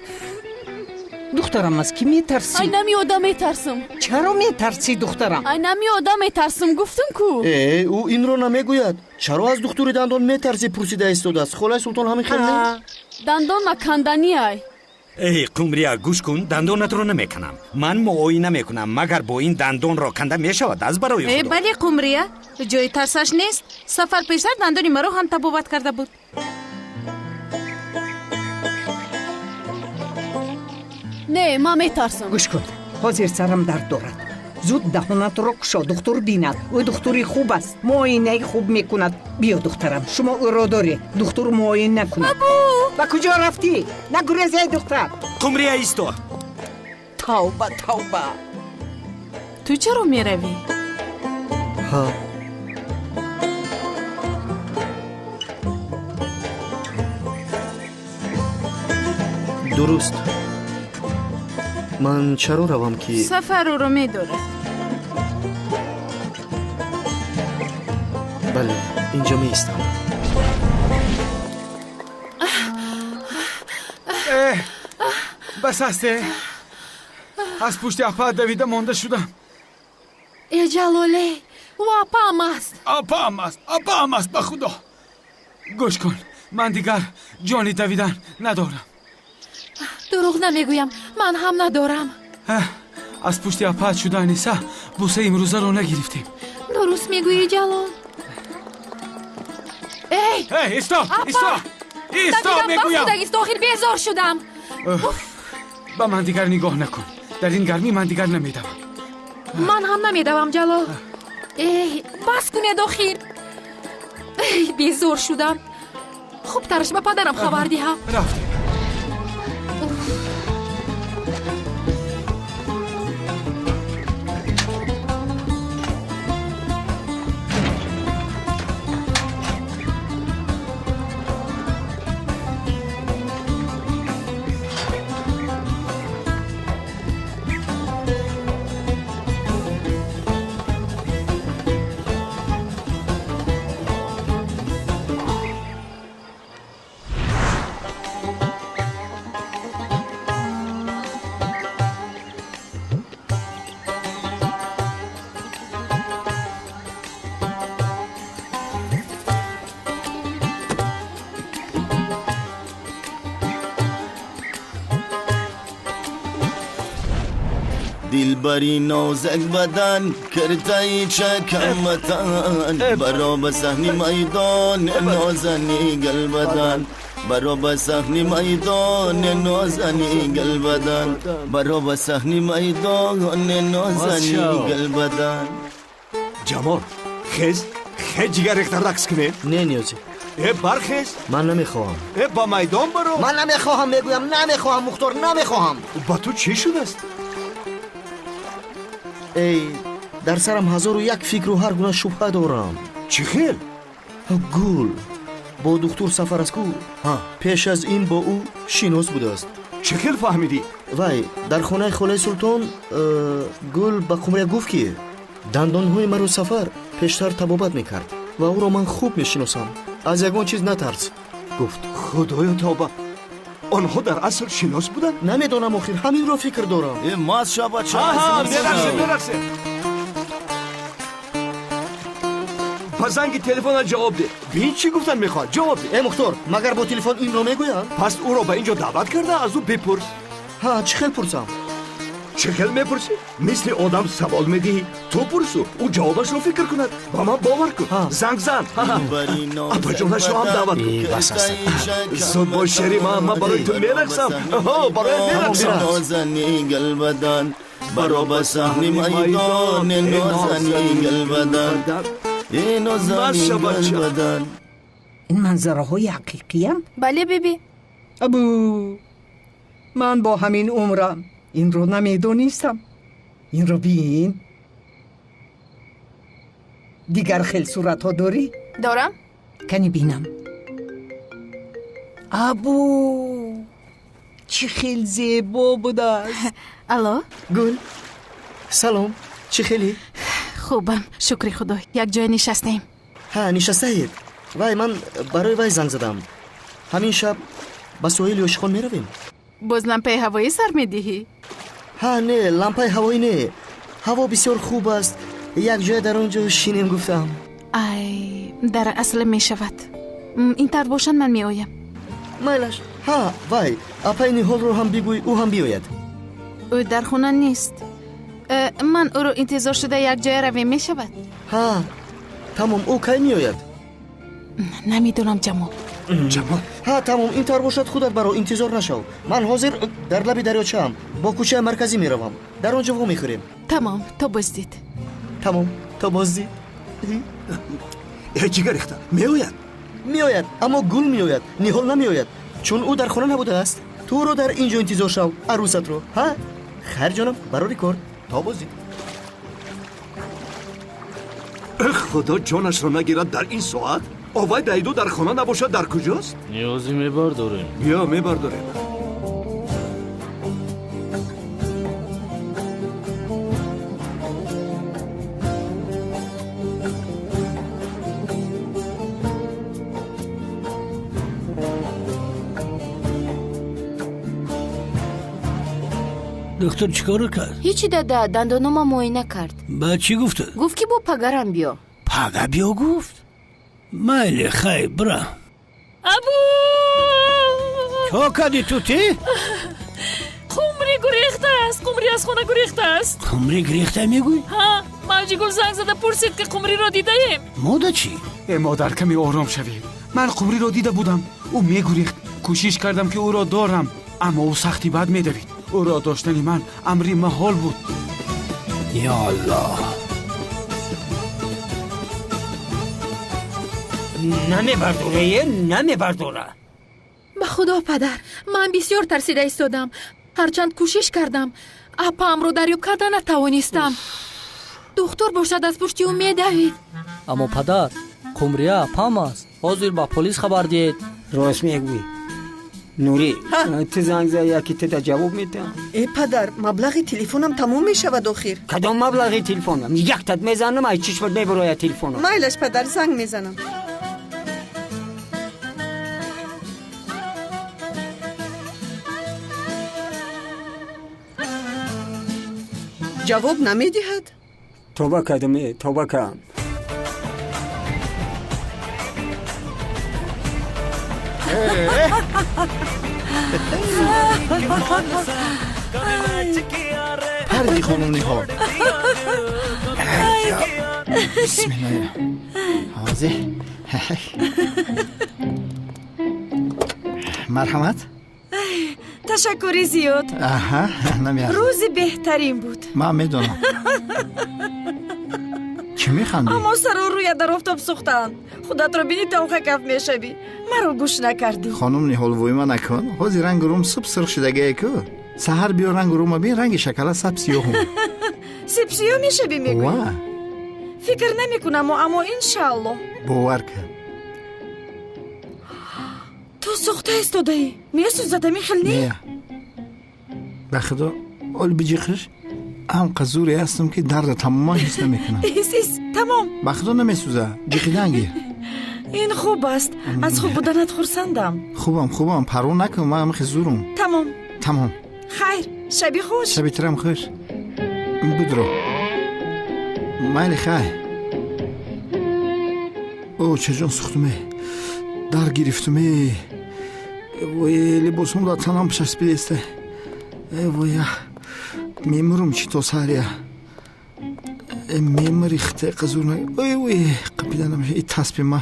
دخترم از کی میترسی؟ ای نمی آدم میترسم چرا میترسی دخترم؟ ای نمی آدم میترسم گفتم کو او این رو نمیگوید چرا از دختری دندان میترسی پرسیده ایستاده است خالای سلطان همین خیلی نه؟ دندان مکندنی ای قمریا گوش کن دندانت رو نمیکنم من معاینه میکنم مگر با این دندان را کنده میشود از برای خدا بله قمریا جای ترسش نیست سفر پیشتر دندانی مرا هم تبابت کرده بود نه ما میترسم گوش کن حاضر سرم درد دارد زود دهانت را کشا دکتر بیند او دکتری خوب است معاینه خوب میکند بیا دخترم شما او را داری دکتر معاینه نکند ابو با کجا رفتی نگریز ای دختر قمریا ایستو توبه تو چرا میروی ها درست من چرا روم که سفر رو میداره بله اینجا می ایستم بس هسته از پشت اپا دویده مانده شدم ای جلاله او اپام است. اپام است به خدا. گوش کن، من دیگر جانی دویدن ندارم. دروغ نمیگویم، من هم ندارم. از پشت اپات شدن نیسا بوسه امروزه رو نگرفتیم. درست میگویی جلال. ای استاپ میگویم. دقیقا آخر بیزار شدم. با من دیگر نگاه نکن. در این گرمی من دیگر نمیدوم. من هم نمیدوم جلال. بس کنید آخر. بیزار شدم. خوب ترش به پدرم خبر دهم. رفتیم. دلبری نازک بدن کرتای چکم وطن برا به صحنی میدان نازنی گل بدن برا به صحنی میدان نازنی گل بدن برا به صحنی میدان نازنی گل بدن. جمال خیز جگر ریخته رقص کنه. نه نیازی. برخیز. من نمیخواهم. با میدان برو. من نمیخواهم میگویم نمیخواهم مختار نمیخواهم. با تو چی شده است؟ ای در سرم 1001 فکر و هر گونه شبهه دارم. چی خیل؟ گل با دکتر سفر است کو پیش از این با او شیناس بوده است. چی خیل فهمیدی؟ وای در خانه خاله سلطان گل به قمره گفت که دندانهای مرا سفر پیشتر طبابت میکرد و او را من خوب میشناسم، از یگان چیز نترس گفت. خدایا توبه، آنها در اصل شناس بودن؟ نمیدانم آخر همین را فکر دارم. این ماست شبا چه برقصه پس زنگ تلفن جواب ده. ببین چی گفتن میخواد جواب ده. ای مختار مگر با تلفن این را میگویند؟ پس او را به اینجا دعوت کرده از او بپرس. چه خیل پرسم؟ چه خیل میپرسی؟ مثل آدم سوال میدی تو پرسو، او جوابش رو فکر کند. با من باور کن. زنگ زن اپا جانش رو هم دعوت کن. بس است. زود باش شری من برای تو میرقصم. برای میرقصم. نازنی گل بدن برا به صحنی میدان نازنی گل بدن نازنی گل بدن. این منظره های حقیقی هم؟ بله بیبی. ابو من با همین عمرم این رو نمیدونستم. این رو بین دیگر خیل صورت ها داری؟ دارم. کنی بینم. ابو چی خیل زیبا بوده است. الو گل سلام، چی خیلی؟ خوبم شکر خدا. یک جای نشستیم. نشسته اید؟ وای من برای وای زنگ زدم. همین شب با سوهیل یوشخان می رویم. باز لمپه هوایی سر می دهی؟ نه لمپه هوایی نه، هوا بسیار خوب است. یک جای در اونجا شینیم گفتم. ای در اصل می شود. این تر باشن من می آیم. مایلش وای اپا این حال رو هم بگوی او هم بیاید. او در خونه نیست. من او رو انتظار شده یک جای رویم می شود. تمام او کی می آید؟ نمیدونم جمال. تمام این طور باشد خودت برای انتظار نشو. من حاضر در لب دریاچه هم با کوچه مرکزی می روم. در آنجا و می خوریم. تمام تا بازدید. تمام تا بازدید. چی گریخته؟ می آید اما گل می آید، نیهال نمی آید چون او در خانه نبوده است. تو رو در اینجا انتظار شو عروست رو. خیر جانم برای کار تا بازدید. خدا جانش رو نگیرد در این ساعت. آوای دایدو در خانه نباشد در کجاست؟ نیازی میبرداریم. بیا میبرداریم. دکتر چیکار کرد؟ هیچی دادا دندانم معاینه کرد. بعد چی گفته؟ گفت که با پگرم بیا. پگه بیا گفت؟ مایل خیلی برا. ابو چه کردی توتی؟ قمری گریخته است. قمری از خونه گریخته است. قمری گریخته میگوی؟ ها ماجی گل زنگ زده پرسید که قمری را دیده ایم. مادر چی؟ مادر کمی آرام شوی. من قمری را دیده بودم. او میگریخت. کوشش کردم که او را دارم، اما او سختی بد میدوید. او را داشتن من امری محال بود. یا الله. نمیبردوره نمیبردوره. به خدا پدر، من بسیار ترسیده ایستادم. هرچند کوشش کردم اپام رو دریاب کردن نتوانستم. دکتر باشد از پشتی او میدوید. اما پدر قمریه پام است. حاضر با پلیس خبر دید. راست میگویی نوری. تو زنگ زدی یکی تا جواب میده. ای پدر مبلغ تلفنم تموم میشود آخر. کدام مبلغ تلفنم؟ یک تد میزنم ای چشمت میبره تلفنم. مایلش پدر زنگ میزنم. جواب نمیدهد. توبه کردم توبه کردم. پردی خانم نیهار. بسم الله. حاضر. مرحمت. تشکری زیاد. نمیاد. روزی بهترین بود. من میدونم. چی میخندی؟ اما سر و روی در آفتاب سوختن. خودت را بینی تا کف میشوی. مرا گوش نکردی. خانم نیهال وایما نکن. حاضر رنگ روم سب سرخ شدگی که سحر بیا رنگ روم بین رنگ شکل سب سیاه هم. سب سیاه میشوی میگوی. فکر نمی کنم اما انشالله. باور کن. تو سوخته استاده ای. میسوزده میخلنی؟ نه. به خدا اول بجیخش. هم قزوری هستم که درد تماما حس نمیکنم. ایس تمام. به خدا نمیسوزه. جیخیدنگی. این خوب است. از خوب بودنت خرسندم. خوبم پرو نکن. من خزورم. تمام. خیر شبی خوش. شبی ترم خوش. بدرو. مایل خیر. او چه جان سوختمه. در گرفتمه. وای لباسم را تنم چسبیده است. وای میمرم چی تو ساریا. میمریخته قزور نه. وای قبیله نمیشه. ای تسبی ما.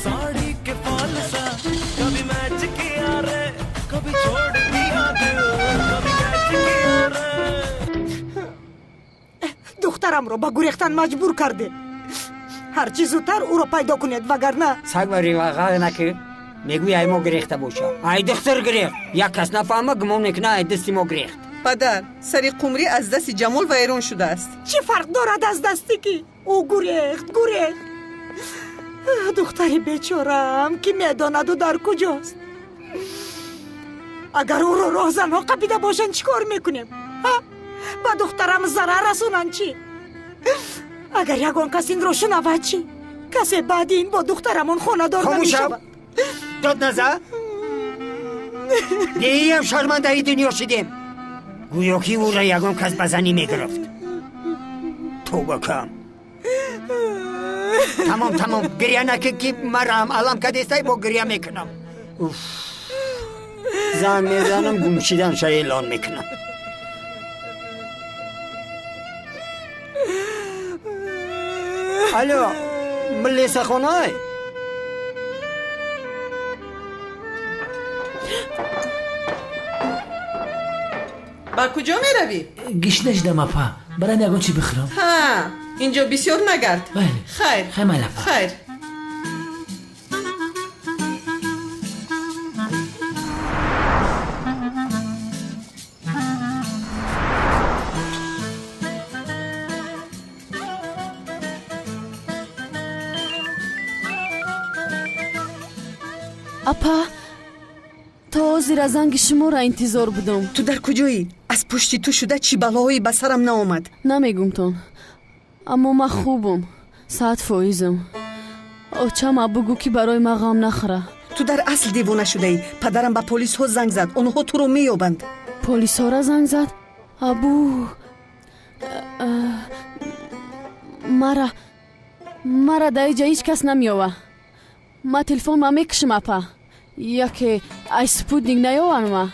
साड़ी के फॉल सा कभी मैच किया रे कभी छोड़ दिया दिल कभी कैच किया रे. دخترم رو با گریختن مجبور کرده. هر چی زودتر او رو پیدا کنید وگرنه سگ و ریوغه نکه میگوی ای ما گریخته باشه. ای دختر گریخت. یک کس نفهمه گمان میکنه ای دستی ما گریخت. پدر سری قمری از دست جمال ویران شده است. چی فرق دارد از دستی که او گریخت. دختری بیچارم که میداند و در کجاست. اگر او رو راهزنها قبیده باشن چیکار میکنیم؟ با دخترم ضرر رسونن چی؟ اگر یگان کسی این رو شنود چی؟ کسی بعد این با دخترمون خونه دار نمیشود. داد نزد؟ دیگه شرمنده ای دنیا شدیم. گویا که او را یگان کس بزنی میگرفت. توبه کم. تمام گریه نکن که مرم علم کدیسته با گریه میکنم. زنگ میزنم گمشیدن شای اعلان میکنم. الو ملی سخونای با کجا میروی؟ گشنش دم اپا برای نگون چی بخورم. اینجا بسیار نگرد. بله خیر مال اپا. خیر. اپا تا زیر زنگ شما را انتظار بودم. تو در کجایی؟ از پشتی تو شده چی بلاهایی به سرم نامد؟ نمیگم تون اما من خوبم. ساعت فایزم. آچه ما بگو که برای ما غم نخوره. تو در اصل دیوانه شده ای. پدرم به پلیس ها زنگ زد. اونها تو رو مییابند. پلیس ها را زنگ زد؟ ابو مرا در اینجا هیچ کس نمیوه. ما تلفن ما میکشم اپا. یا که ای سپوتنیک نیوان ما.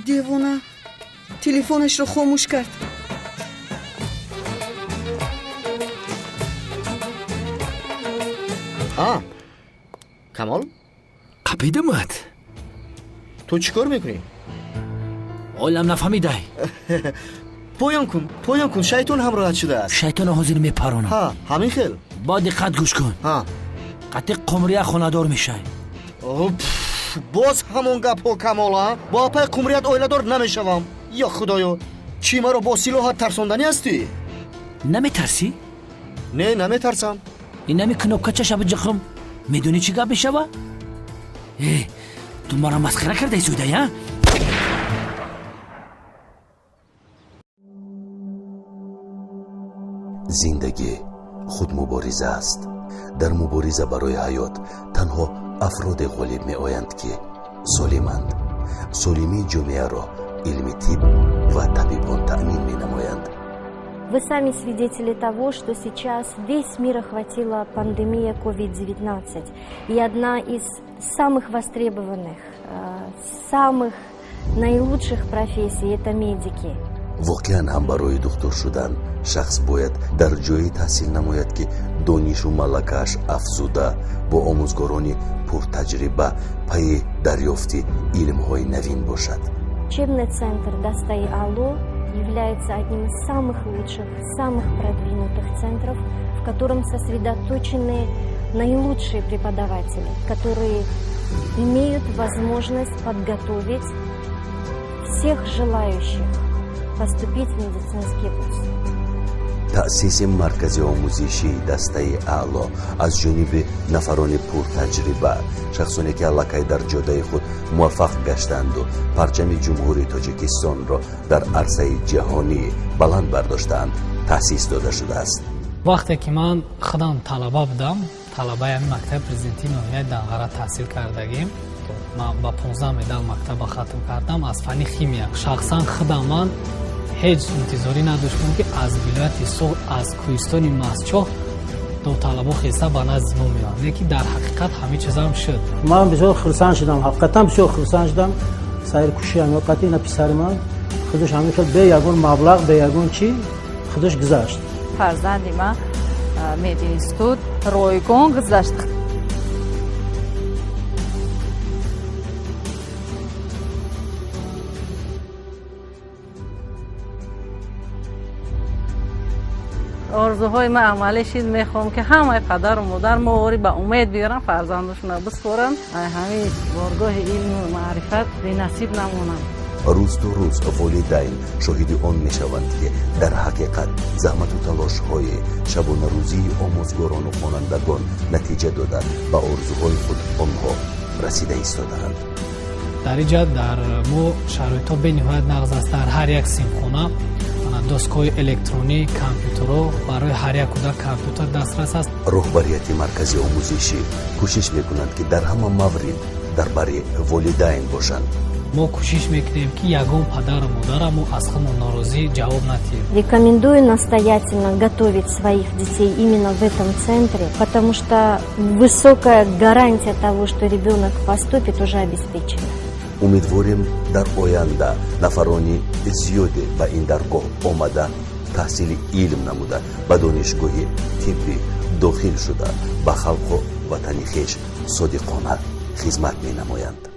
دیوانه تلفنش رو خاموش کرد. کمال قپیدمت. تو چیکار میکنی؟ عالم نفهمیده. پایان کن شیطان هم راحت شده است. شیطان حاضر میپرانم. ها همین خیل. با دقت گوش کن. قطع قمریه خونه‌دار میشه. باز همون گپ ها کمال ها. با پای قمریت اویله‌دار نمیشوم. یا خدایا چی مرا با سلاح ترساندنی هستی؟ نمیترسی؟ نه نمیترسم. این نمی کنوبکه چشم جخم. میدونی چی گپ میشوه؟ تو مرا مسخره کرده سوده یا؟ زندگی خود مبارزه است. در مبارزه برای حیات تنها افراد غالب می آیند که سالمند. سالمی جامعه را علم طب و طبیبان تأمین می نمایند. Вы сами свидетели того, что сейчас весь мир охватила пандемия COVID-19. И одна из самых востребованных, самых наилучших профессий – это медики. واقعا هم برای دکتر شدن شخص باید در جایی تحصیل نماید که دانش و ملکه‌اش افزوده با آموزگاران پرتجربه پای دریافت علم‌های نوین باشد. Учебный центр «Достай Алло» является одним из самых лучших, самых продвинутых центров, в котором сосредоточены наилучшие преподаватели, которые имеют возможность подготовить всех желающих поступить в медицинский вуз. تأسیس مرکز آموزشی دسته اعلا از جانب نفران پرتجربه، شخصانی که علاقه در جاده خود موفق گشتند و پرچم جمهوری تاجیکستان را در عرصه جهانی بلند برداشتند تأسیس داده شده است. وقتی که من خودم طلبه بودم، طلبه مکتب پرزیدنتی ناحیه دنقره تحصیل کردگیم، من با 15 مدال مکتب ختم کردم از فن خیمیا. شخصا خودم من هیچ انتظاری نداشتم که از ولایت سوغ از کوهستان مسچو دو طلبه خیسته به نزد ما میاد، لیکن در حقیقت همه چیزام شد. من بسیار خرسان شدم، حقیقتا بسیار خرسان شدم. سایر کوشی حقیقتی اینا پسر من خودش همین خیلی به یگون مبلغ به یگون چی خودش گذاشت. فرزندی من мединститут ройгон гузашт. آرزوهای من عملی شد. میخوام که همه پدر و مادر مواری به امید بیارن فرزندشون رو بسپارن همین بارگاه علم و معرفت به نصیب نمونن. روز تو روز والدین شاهد آن میشوند که در حقیقت زحمت و تلاش های شبانه روزی آموزگاران و خوانندگان نتیجه داده به آرزوهای خود آنها رسیده ایستادند. در اینجا در مو شرایط به نهایت نغز است. در هر یک سیمخانه دستگاه الکترونیک کامپیوتر برای هر یک کودک کامپیوتر دسترس است. رهبریت مرکز آموزشی کوشش میکنند که در همه مورد درباره والدین бошанд. ما کوشش میکنیم که یگان پدر و مادرمو از همون ناراضی جواب ندیم. Рекомендую настоятельно готовить своих детей именно в этом центре, потому что высокая гарантия того, что ребенок поступит, уже обеспечена. امیدواریم در آینده نفرانی زیادی به این درگاه آمده تحصیل علم نموده به دانشگاه طبی داخل شده به خلق و وطن خویش صادقانه خدمت می نمایند.